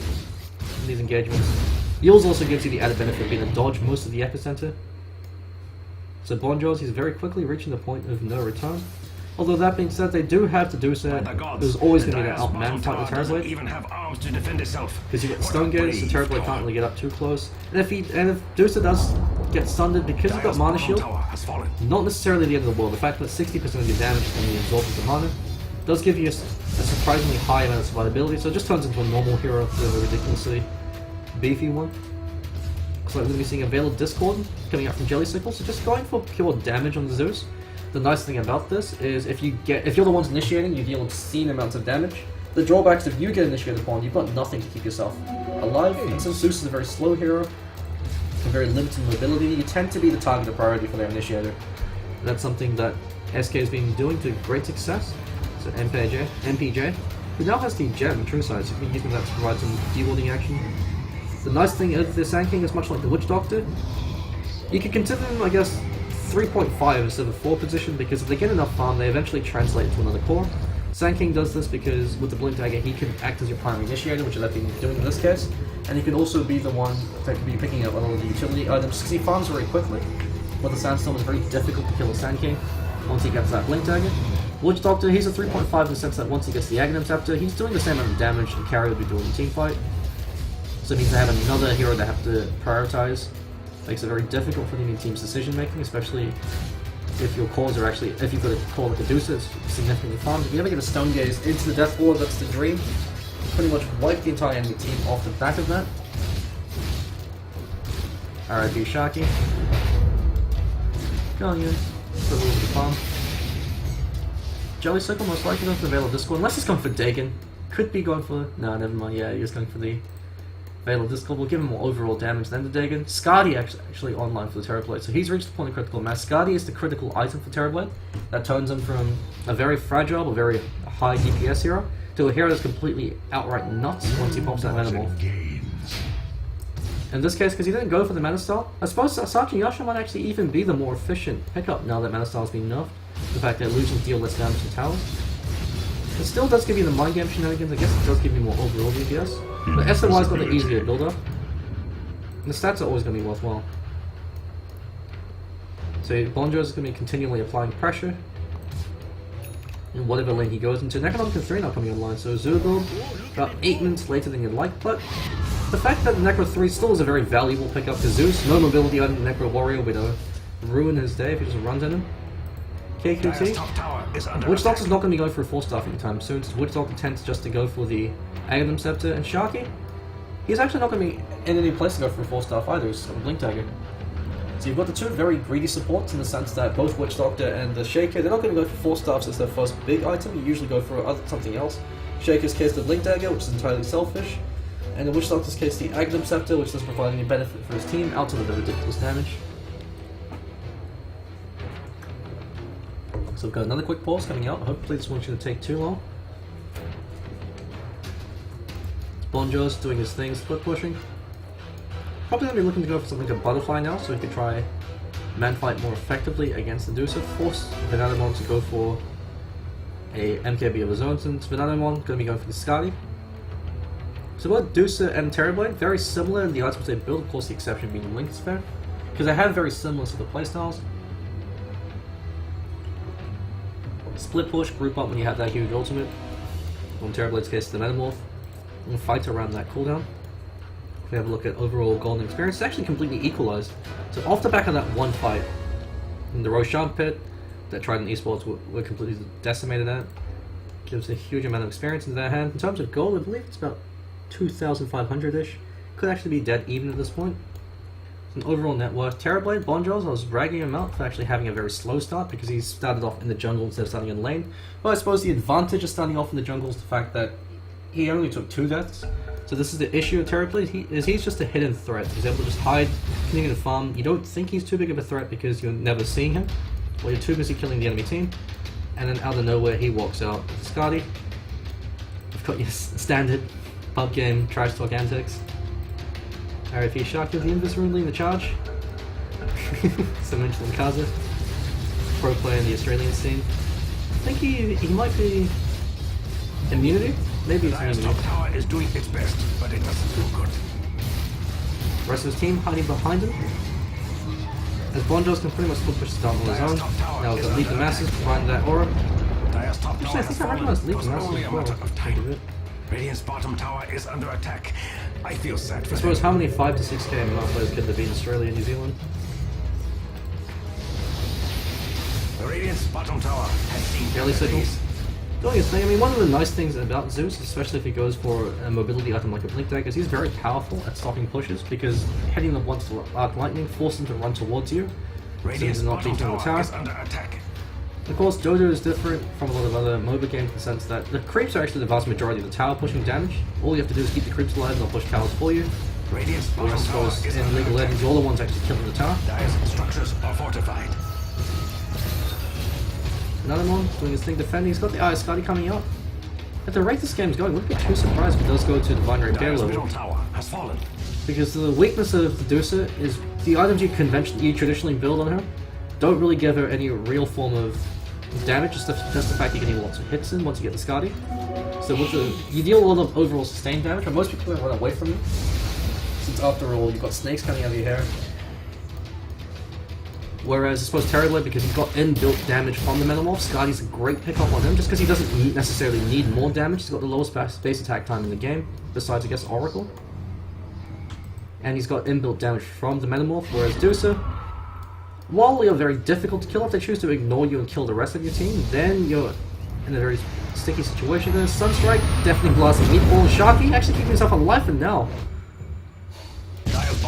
in these engagements. Yules also gives you the added benefit of being able to dodge most of the epicenter. So Bonjos, he's very quickly reaching the point of no return. Although that being said, they do have to do so. There's always going to be that outman fight with Terrorblade. Even have arms to defend itself. Because you get Stone Gaze, the Terrorblade can't really get up too close. And if Dusa does get sundered because he's got Mana Shield, not necessarily the end of the world. The fact that 60% of your damage is going to be absorbed into mana does give you a surprisingly high amount of survivability, so it just turns into a normal hero with a ridiculously beefy one. Looks like we're going to be seeing a Veiled Discord coming out from Jelly Sickle, so just going for pure damage on the Zeus. The nice thing about this is if you're the ones initiating, you deal obscene amounts of damage. The drawbacks, if you get initiated upon, you've got nothing to keep yourself alive. And since Zeus is a very slow hero, and very limited mobility, you tend to be the target of priority for their initiator. That's something that SK has been doing to great success. So MPJ, who now has the Jet and True Side, so you can be using that to provide some de-warding action. The nice thing is the Sand King is much like the Witch Doctor. You can consider them, I guess, 3.5 instead of 4 position, because if they get enough farm, they eventually translate to another core. Sand King does this because with the Blink Dagger, he can act as your primary initiator, which is what he's doing in this case, and he can also be the one that can be picking up a lot of the utility items, because he farms very quickly. But the Sandstorm is very difficult to kill a Sand King once he gets that Blink Dagger. Witch Doctor, he's a 3.5 in the sense that once he gets the Aghanim Scepter, he's doing the same amount of damage the carry would be doing in team fight. So it means they have another hero they have to prioritize. Makes it very difficult for the enemy team's decision making, especially if your cores are actually, if you've got a core like a Deucer, it's significantly farmed. If you ever get a Stone Gaze into the Death Ward, that's the dream. Pretty much wipe the entire enemy team off the back of that. RIP Sharky. Going in for a little bit of farm. Jelly Circle most likely going for the Veil of Discord, unless he's going for Dagon. Could be going for... No, never mind, yeah, he was going for the Veil of Discord. We'll give him more overall damage than the Dagon. Skadi actually online for the Terrorblade, so he's reached the point of critical mass. Skadi is the critical item for Terrorblade. That turns him from a very fragile but very high DPS hero to a hero that's completely outright nuts once he pops that Metamorph. In this case, because he didn't go for the Mana Style, I suppose Sergeant Yasha might actually even be the more efficient pickup now that Mana Style has been nerfed. The fact that illusions deal less damage to towers. It still does give you the mind game shenanigans, I guess it does give you more overall DPS. But SOY's got the easier build up. And the stats are always going to be worthwhile. So Bonjo's is going to be continually applying pressure in whatever lane he goes into. Necronomicon 3 now coming online, so Azure build about 8 minutes later than you'd like, but the fact that Necro 3 still is a very valuable pickup to Zeus. No mobility on Necro Warrior would ruin his day if he just runs in him. KQT. Witch Doctor's not going to be going for a 4-star anytime soon, since Witch Doctor tends just to go for the Aghanim Scepter. And Sharky, he's actually not going to be in any place to go for a 4-star either, he's a Blink Dagger. So you've got the two very greedy supports in the sense that both Witch Doctor and the Shaker, they're not going to go for 4 stars as their first big item, you usually go for something else. Shaker's case the Blink Dagger, which is entirely selfish, and in Witch Doctor's case the Aghanim Scepter, which doesn't provide any benefit for his team outside of the ridiculous damage. So we've got another quick pause coming out, hopefully this won't shouldn't take too long. Bonjo's doing his thing, split pushing. Probably going to be looking to go for something like a Butterfly now, so he can try man fight more effectively against the Dusa. Force Venadamon to go for a MKB of his own, since Venadamon going to be going for the Skadi. So both Dusa and Terrorblade, very similar in the items they build, of course the exception being Link Sphere, because they have very similar sort of playstyles. Split push, group up when you have that huge ultimate. On Terrorblade's case, the Metamorph. And fight around that cooldown. If we have a look at overall golden experience, it's actually completely equalized. So off the back of that one fight, in the Roshan pit, that Trident Esports were completely decimated at, gives a huge amount of experience into their hand. In terms of gold, I believe it's about 2,500-ish. Could actually be dead even at this point. An overall net worth. Terrorblade, Bonjo's, I was ragging him out for actually having a very slow start because he started off in the jungle instead of starting in lane. But I suppose the advantage of starting off in the jungle is the fact that he only took 2 deaths. So this is the issue of Terrorblade, he's just a hidden threat. He's able to just hide, continue to farm. You don't think he's too big of a threat because you're never seeing him. Well, you're too busy killing the enemy team. And then out of nowhere he walks out. Skadi, I've got your standard pub game trash talk antics. RFE Shark with the Invis leading the charge. So mentioned Kaza, pro player in the Australian scene. I think he might be immunity. Maybe it's immunity. Top tower is doing its best, but it doesn't do good. The rest of his team hiding behind him. As Bonjo's can pretty much still push down on his own. Now he's got Leap the Masses, providing that aura. Actually, I think I recognise Leap the Masses as well. Radiant's bottom tower is under attack. I feel sad for I suppose how many 5 to 6k MMR players could there be in Australia and New Zealand? Radiant's bottom tower has seen Jelly Signals. Doing his thing. I mean, one of the nice things about Zeus, especially if he goes for a mobility item like a Blink Dagger, is he's very powerful at stopping pushes because hitting them once to Arc Lightning forces them to run towards you. Radiant's bottom tower is under attack. Of course, Dojo is different from a lot of other MOBA games in the sense that the creeps are actually the vast majority of the tower pushing damage. All you have to do is keep the creeps alive and they'll push towers for you. Radiant's bottom tower is in League of Legends, you're the ones actually killing the tower. Dire's structures are fortified. Another one doing his thing defending. He's got the Eye of Skadi coming out. At the rate this game's going, wouldn't be too surprised if it does go to Divine Repair Dire's level. middle tower has fallen. Because the weakness of the Dusa is the items you traditionally build on her don't really give her any real form of damage, just the fact you're getting lots of hits in once you get the Skadi. So with you deal a lot of overall sustained damage, but most people run away from you. Since after all, you've got snakes coming out of your hair. Whereas I suppose Terrorblade, because he's got inbuilt damage from the Metamorph, Skadi's a great pickup on him, just because he doesn't necessarily need more damage. He's got the lowest base attack time in the game, besides I guess Oracle. And he's got inbuilt damage from the Metamorph, whereas Dusa, while you're very difficult to kill, if they choose to ignore you and kill the rest of your team, then you're in a very sticky situation. There's Sunstrike, definitely blasting Meatball. Sharky actually keeping himself alive for now.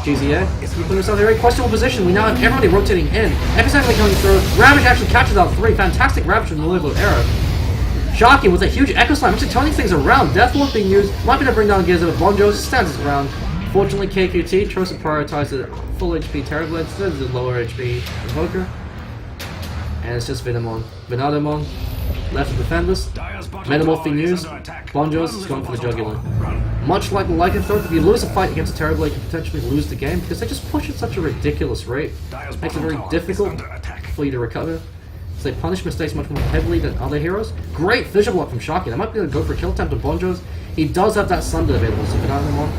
GZA. He put himself in a very questionable position. We now have everybody rotating in. Epicenter coming through. Ravage actually catches out 3. Fantastic Ravage from the Louisville era. Sharky with a huge Echo Slam, actually turning things around. Deathwalk being used. Might be to bring down Gears of Bonjos. Stands his ground. Fortunately, KQT tries to prioritize the full HP Terrorblade instead of the lower HP Invoker. And it's just Venomon. Venadomon left to defend us. Metamorph being used. Bonjos is going for the Jugular. Much like the Lycanthrope, if you lose a fight against a Terrorblade, you can potentially lose the game because they just push at such a ridiculous rate. It makes it very difficult for you to recover. So they punish mistakes much more heavily than other heroes. Great Vision Block from Sharky. They might be able to go for a kill attempt on Bonjos. He does have that Sunder available, so Venomon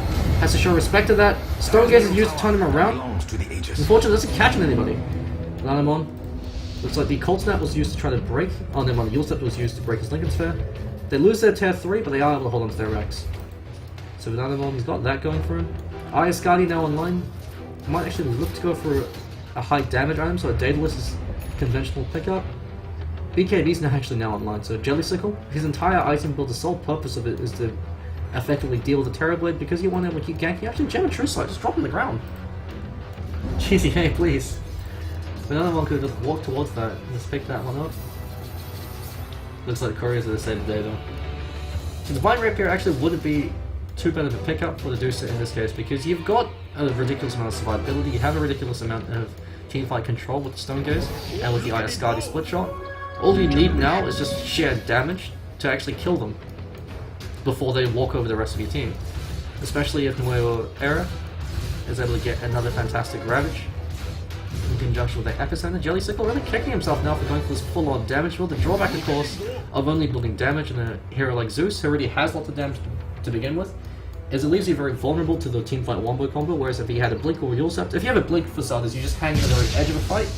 has to show respect to that. Stone Gaze is used to turn him around. Unfortunately, it doesn't catch anybody. Venomon looks like the Cold Snap was used to try to break. Oh, never mind. The Yule Scepter was used to break his Lincoln Sphere. They lose their tier 3, but they are able to hold on to their Rex. So Venadomon's got that going for him. Ayascadi now online. Might actually look to go for a high damage item, so a Daedalus is conventional pickup. BKB's now online, so Jellysicle, his entire item build, the sole purpose of it is to effectively deal with the Terrorblade because you want to be able to keep ganking. Actually, Gem and True Sight, just drop on the ground. Cheesy, hey, please. Venomon could have just walked towards that and just pick that one up. Looks like the couriers are the same day though. So Divine Rapier actually wouldn't be too bad of a pickup for the Deucer in this case because you've got a ridiculous amount of survivability, you have a ridiculous amount of teamfight control with the Stone Gaze and with the Ayascadi split shot. All you need now is just sheer damage to actually kill them before they walk over the rest of your team. Especially if Nuevo Era is able to get another fantastic Ravage in conjunction with the Epicenter. Jellysicle really kicking himself now for going for this full-on damage build. The drawback, of course, of only building damage in a hero like Zeus, who already has lots of damage to begin with, is it leaves you very vulnerable to the teamfight wombo combo, whereas if he had a Blink or Yule Scepter, if you have a Blink for starters, you just hang at the very edge of a fight,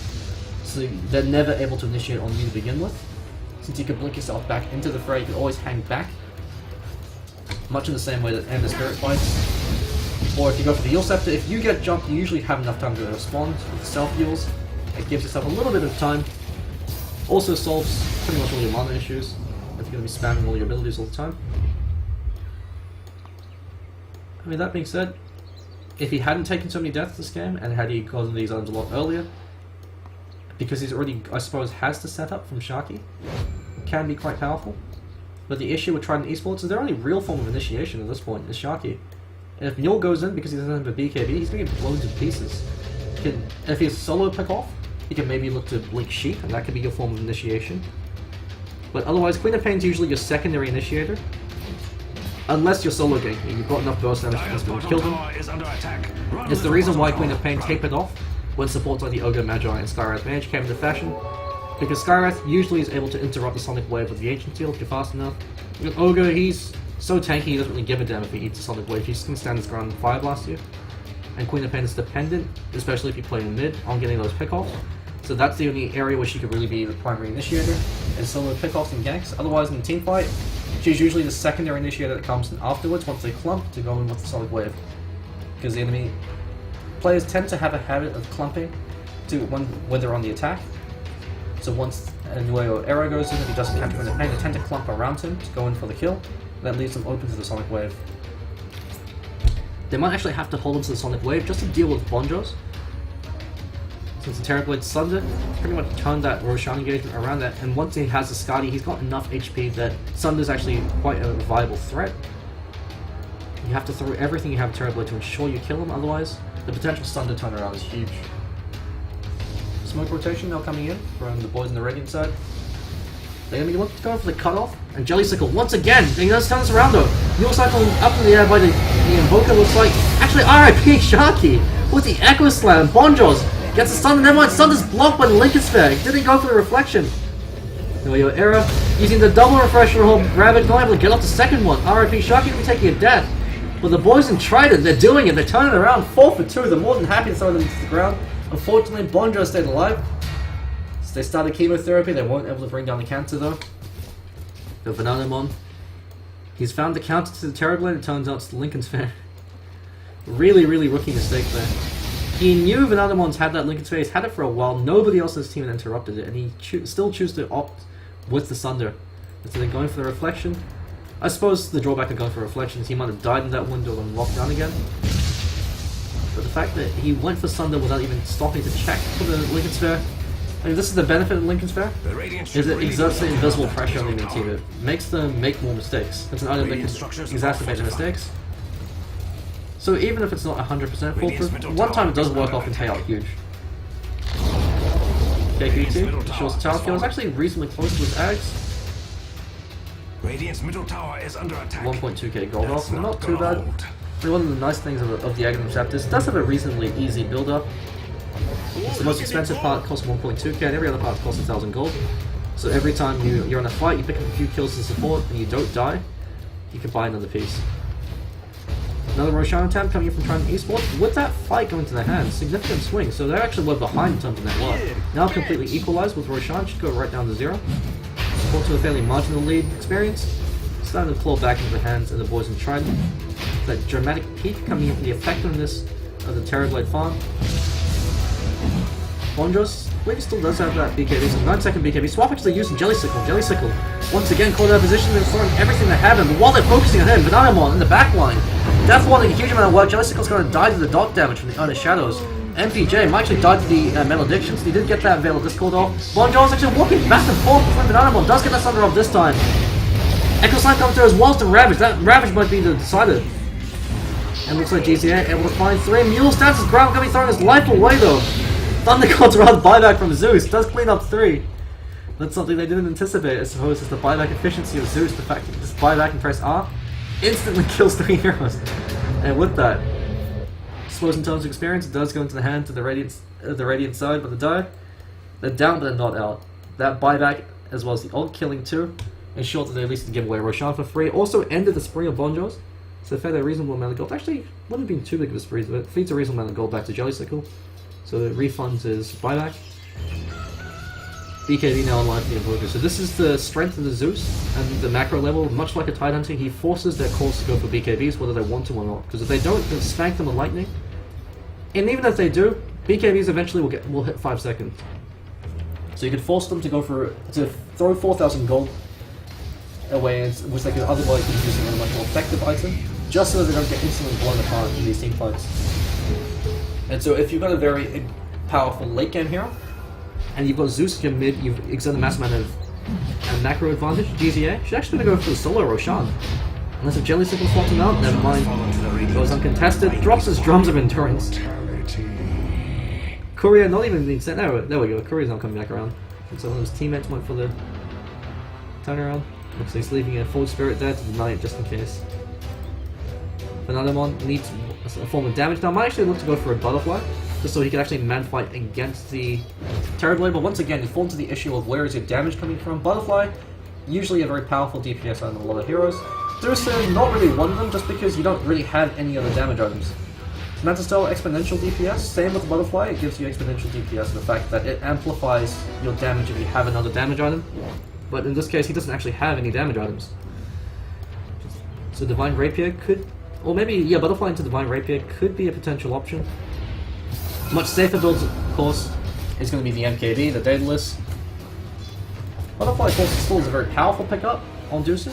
so they're never able to initiate on you to begin with. Since you can blink yourself back into the fray, you can always hang back. Much in the same way that Ember Spirit fights. Or if you go for the Yule Scepter, if you get jumped, you usually have enough time to respond with the self-heals. It gives yourself a little bit of time. Also solves pretty much all your mana issues if you're going to be spamming all your abilities all the time. I mean, that being said, if he hadn't taken so many deaths this game, and had he gotten these items a lot earlier, because he's already, I suppose, has the setup from Sharky, it can be quite powerful. But the issue with Trident Esports is their only real form of initiation at this point is Sharky. And if Mule goes in because he doesn't have a BKB, he's going to get blown to pieces. If he's solo pick off, he can maybe look to Blink Sheep, and that could be your form of initiation. But otherwise, Queen of Pain's usually your secondary initiator. Unless you're solo ganking, you've got enough burst damage to kill them. It's the reason why Queen of Pain tapered off when supports like the Ogre, Magi, and Skywrath Mage came into fashion. Because Skywrath usually is able to interrupt the Sonic Wave with the Ancient Seal if you're fast enough. With Ogre, he's so tanky he doesn't really give a damn if he eats a Sonic Wave, he's just going to stand his ground and Fire Blast you. And Queen of Pain is dependent, especially if you play in mid, on getting those pickoffs. So that's the only area where she could really be the primary initiator, is solo pickoffs and ganks. Otherwise in the team fight, she's usually the secondary initiator that comes in afterwards once they clump to go in with the Sonic Wave. Because the enemy players tend to have a habit of clumping when they're on the attack. So once a Nuevo Era goes in, if he doesn't capture Queen of Pain, they tend to clump around him to go in for the kill. That leaves them open to the Sonic Wave. They might actually have to hold onto the Sonic Wave just to deal with Bonjos. Since the Terrorblade Sunder pretty much turned that Roshan engagement around that, and once he has the Skadi, he's got enough HP that Sunder's actually quite a viable threat. You have to throw everything you have at Terrorblade to ensure you kill him, otherwise the potential Sunder turnaround is huge. Smoke rotation now coming in from the boys on the Radiant side. They're going to be looking to go for the cutoff, and Jellysicle once again, he does turn this around though. Mule cycling up in the air by the Invoker looks like, actually RIP Sharky with the Echo Slam. Bonjos gets the stun, and never mind, Sunder's blocked by the Lincoln Sphere. He didn't go for the reflection. Nuevo Era using the double refresher hold, Ravage not able to get off the second one. RIP Sharky will be taking a death. But the boys in Trident, they're doing it, they're turning it around 4 for 2. They're more than happy to throw them to the ground. Unfortunately, Bonjos stayed alive. So they started chemotherapy, they weren't able to bring down the cancer though. The Venomon. He's found the counter to the Terrorblade, it turns out it's the Lincoln Sphere. Really rookie mistake there. He knew Venomomon's had that Lincoln Sphere, he's had it for a while, nobody else in his team had interrupted it, and he still chose to opt with the Sunder. Instead of going for the reflection. I suppose the drawback of going for reflection is he might have died in that window and locked down again. But the fact that he went for Sunder without even stopping to check for the Lincoln Sphere, I mean, this is the benefit of Lincoln Sphere, is it exerts the invisible pressure on the enemy team. It makes them make more mistakes. It's an item that can exacerbate the mistakes. So even if it's not 100% foolproof, one time it does work off and pay out huge. KQ2, short tower kill is actually reasonably close to his eggs. Radiant's middle tower is under attack. 1.2k gold off, not too bad. One of the nice things of the Aghanim Scepter is it does have a reasonably easy build up. The most expensive part costs 1.2k and every other part costs 1,000 gold. So every time you're in a fight, you pick up a few kills to support and you don't die, you can buy another piece. Another Roshan attempt coming in from Trident Esports. With that fight going to their hands, significant swing, so they actually were behind in terms of net worth. Now completely equalized with Roshan, should go right down to 0. Support to a fairly marginal lead experience. Starting to claw back into the hands of the boys in Trident. That dramatic peak coming in from the effectiveness of the Terrorblade farm. Bondros, I believe he still does have that BKB, so 9-second BKB. Swap actually using Jelly Sickle. Jelly Sickle, once again, caught out of position, they're throwing everything they have, but while they're focusing on him, Bananamon in the back line, Death wanting a huge amount of work. Jelly Sickle's going to die to the dark damage from the Utter Shadows. MPJ might actually die to the Malediction, so he did get that Veil of Discord off. Bondros actually walking back and forth between Bananamon, does get that Thunder off this time. Echo Slam comes through as well as the Ravage. That Ravage might be the decider. And looks like GCA able to find 3. Mule stances ground, going to be throwing his life away though. Thunder God's around buyback from Zeus, does clean up 3. That's something they didn't anticipate, I suppose, is the buyback efficiency of Zeus. The fact that this buyback and press R instantly kills 3 heroes. And with that, slows in terms of experience, it does go into the hand to the Radiant side, but they're down but they're not out. That buyback, as well as the ult killing 2, ensured that they at least give away Roshan for free. Also ended the spree of Bonjos. So fed a reasonable amount of gold. Actually, wouldn't have been too big of a spree, but it feeds a reasonable amount of gold back to Jelly Sickle. So it refunds his buyback. BKB now online for the Invoker. So this is the strength of the Zeus and the macro level. Much like a Tide Hunter, he forces their cores to go for BKBs whether they want to or not. Because if they don't, then spank them with lightning. And even if they do, BKBs eventually will hit 5 seconds. So you could force them to go to throw 4,000 gold away, which they could otherwise be using on a much more effective item, just so that they don't get instantly blown apart in these team fights. And so if you've got a very powerful late game hero, and you've got Zeus in your mid, you've exerted a mass amount of macro advantage, GZA should actually go for the solo Roshan. Unless if Jelly Sickle swaps him out, never mind. Goes uncontested, drops his drums of endurance. Courier not even being sent. There we go, Courier's not coming back around. So one of his teammates went for the turnaround. Looks like he's leaving a full spirit there to deny it just in case. Bananamon needs a form of damage. Now I might actually look to go for a butterfly, just so he can actually man fight against the Terrorblade, but once again you fall into the issue of where is your damage coming from. Butterfly, usually a very powerful DPS item on a lot of heroes. Drusen, not really one of them, just because you don't really have any other damage items. Mantis Style, exponential DPS, same with Butterfly, it gives you exponential DPS in the fact that it amplifies your damage if you have another damage item. But in this case, he doesn't actually have any damage items. So Divine Rapier could, or maybe, yeah, Butterfly into Divine Rapier could be a potential option. Much safer builds, of course, is going to be the MKB, the Daedalus. Butterfly, of course, still is a very powerful pickup on Deucin.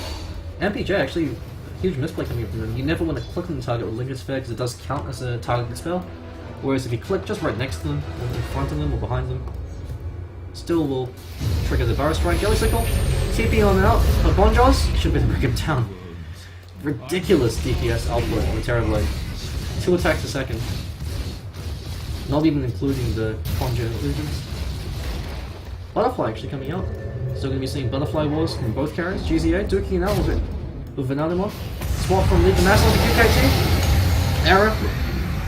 MPJ, actually, huge misplay coming from him. You never want to click on the target with Lincoln Sphere because it does count as a targeted spell. Whereas if you click just right next to them, or in front of them, or behind them, still will trigger the Burrow Strike. Jelly Sickle, TP on out, but Bonjos should be able to bring him down. Ridiculous DPS output on the Terrorblade. 2 attacks a second. Not even including the Conjure illusions. Butterfly actually coming out. Still going to be seeing Butterfly Wars from both carriers. GZA duking it out with Vanadimon. Swap from Lead the Mass on the QKT. Error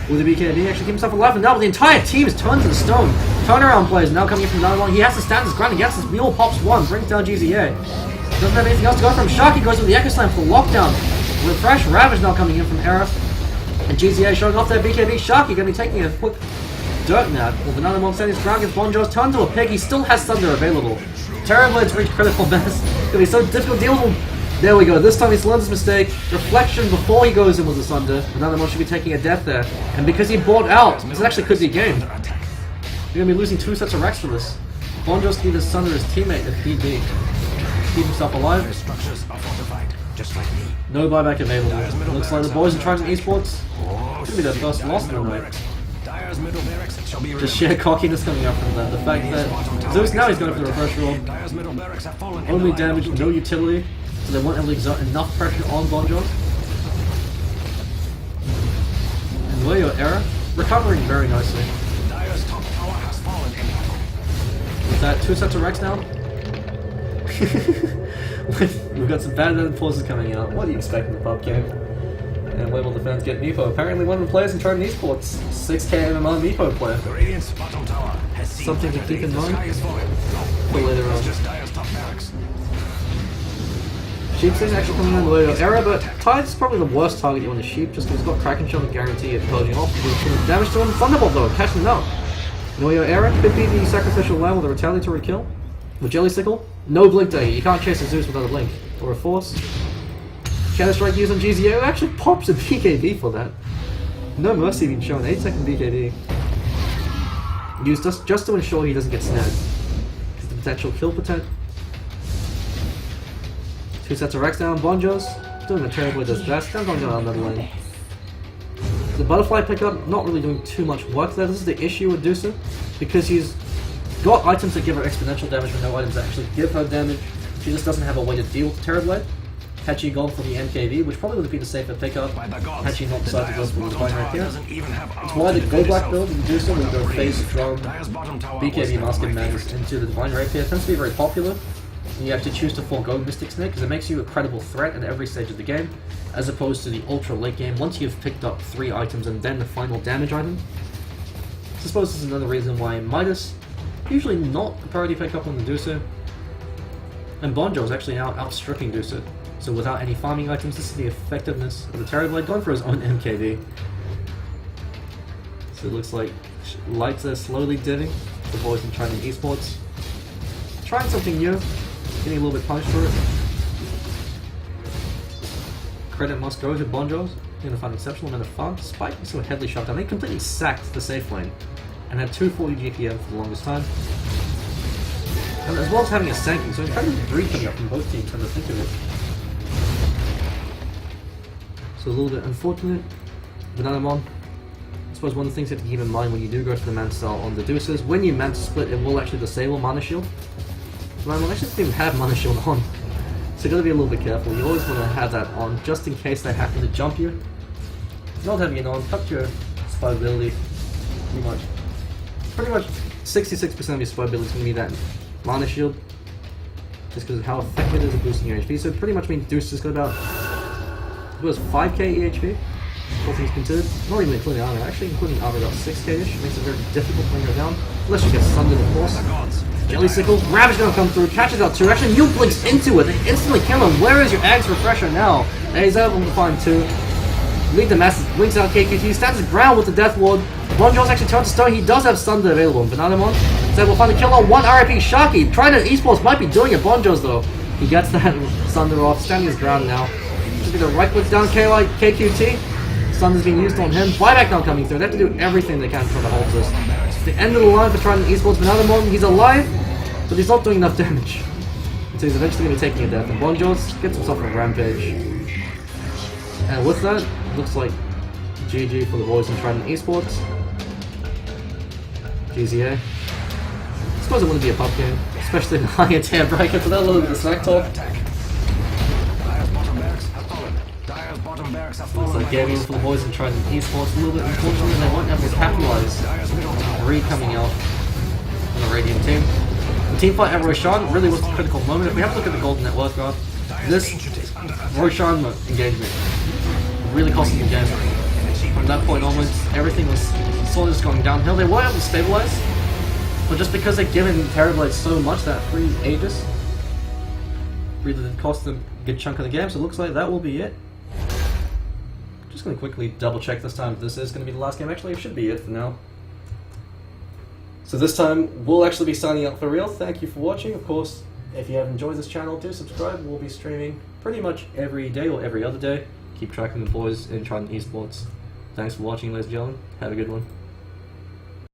with the BKB, actually keep himself alive, and now the entire team is turned to the stone. Turnaround plays now coming in from Vanadimon. He has to stand his ground against this mule, pops 1, brings down GZA. Doesn't have anything else to go from. Sharky goes with the Echo Slam for lockdown. Refresh, Ravage now coming in from Error. And GZA showing off their BKB. Sharky going to be taking a quick dirt nap. Well, Vanadimon standing his ground against Bonjos, turned to a pig. He still has Thunder available. Terrorblade's reached critical mass. It's going to be so difficult to deal with him. There we go, this time he's learned his mistake. Reflection before he goes in with the Thunder. Vanadimon should be taking a death there. And because he bought out, this actually could be a game. You're going to be losing 2 sets of racks for this. Bonjos can be the Thunder as teammate if need be. Keep himself alive. just like me. No buyback available. Dyer's middle Looks like the barracks boys in are Trident under Esports Oh, should be their first loss of the middle night. barracks. Dyer's middle barracks shall be The sheer cockiness coming up from that. The fact that Zeus now he's going for the refresh roll. Dyer's middle barracks have fallen. Only damage, no utility, so they won't exert enough pressure on Bonjour. And where your error? Recovering very nicely. Dyer's top tower has fallen in battle. With that, 2 sets of Rex down. We've got some bad pauses coming out. What do you expect in the pub game? And where will the fans get Meepo? Apparently one of the players in Trident Esports, 6k MMR Meepo player. The Radiant's bottom tower has seen Something to keep in the mind sky is falling. for later on. It's just Dyer's top barracks. Sheep's actually coming in the way of error, but Tide's probably the worst target you want to sheep, just because he's got Kraken Shot and guarantee of purging off. Damage to him, Thunderbolt though, catching him out. Noyo error could be the sacrificial lamb with a retaliatory kill. With Jelly Sickle, no blink day, you can't chase a Zeus without a blink. Or a force. Shadow Strike used on GZO actually pops a BKB for that. No mercy being shown, 8-second BKB. Used just to ensure he doesn't get snared. Because the potential kill potential. 2 sets of Rex down, Bonjo's doing the terribly does best, now going down another lane. The butterfly pickup, not really doing too much work there. This is the issue with Dusa, because he's got items that give her exponential damage, but no items that actually give her damage. She just doesn't have a way to deal with Terrorblade. Had she gone for the MKV, which probably would be the safer pickup, had she not decided to go for the Divine Rapier. It's why the Go Black build in Dusa will go phase from BKV Mask and Madness into the Divine Rapier. It tends to be very popular. And you have to choose to forego Mystic Snake because it makes you a credible threat at every stage of the game, as opposed to the ultra late game once you've picked up 3 items and then the final damage item. I suppose this is another reason why Midas usually not a priority pickup on the Dusa, and Bonjo is actually outstripping Dusa. So without any farming items, this is the effectiveness of the Terrorblade going for his own MKV. So it looks like lights are slowly dimming. The boys in Trident Esports trying something new, getting a little bit punished for it. Credit must go to Bonjo's. Going to find exceptional amount of fun despite being so heavily shot down. They completely sacked the safe lane and had 240 GPM for the longest time. And as well as having a Sanking, so incredibly greed coming up from both teams when I think of it. So a little bit unfortunate. Bananamon. I suppose one of the things you have to keep in mind when you do go for the Manta style on the Deuces, when you Manta split, it will actually disable Mana Shield. Bananamon actually doesn't even have Mana Shield on. So you gotta be a little bit careful. You always want to have that on, just in case they happen to jump you. Not having it on, cut your survivability. Pretty much 66% of your survivability is going to be that Mana Shield. Just because of how effective it is at boosting your HP. So it pretty much means Deuce has got about, it was 5k EHP, all things considered. Not even including armor, actually including armor about 6k-ish. Makes it very difficult playing her down. Unless you get sundered, of course. Jelly Sickle, Ravage gonna come through, catches out 2. Actually, you blinks into it, they instantly kill him. Where is your Axe Refresher now? And he's able to find 2. Lead the masses, blinks out KQT, stands his ground with the Death Ward. Bonjo's actually turned to stone, he does have Sunder available. Bananamon said we'll find a kill on 1 RIP Sharky. Trident Esports might be doing it, Bonjo's though. He gets that Sunder off, standing his ground now. Just be the right click down KQT. Sunder's being used on him. Buyback now coming through. They have to do everything they can to try to hold this. It's the end of the line for Trident Esports. Bananamon, he's alive, but he's not doing enough damage. So he's eventually going to be taking a death. And Bonjo's gets himself a rampage. And with that, looks like GG for the boys in Trident Esports. GZA. I suppose it wouldn't be a pub game, especially in the higher tier bracket, but that'll look at the smack talk. Looks like gaming for the boys in Trident Esports. A little bit unfortunately, they won't be able to capitalize. Reed coming out on the Radiant team. The teamfight at Roshan really was the critical moment. If we have a look at the Golden Network graph, this Roshan engagement really cost them the game. From that point onwards, everything was sort of just going downhill. They were able to stabilize, but just because they're giving Terrorblade so much that free Aegis really did cost them a good chunk of the game, so it looks like that will be it. Just going to quickly double check this time if this is going to be the last game. Actually, it should be it for now. So this time, we'll actually be signing out for real. Thank you for watching. Of course, if you have enjoyed this channel, do subscribe. We'll be streaming pretty much every day or every other day. Keep tracking the boys in Trident Esports. Thanks for watching, ladies and gentlemen. Have a good one.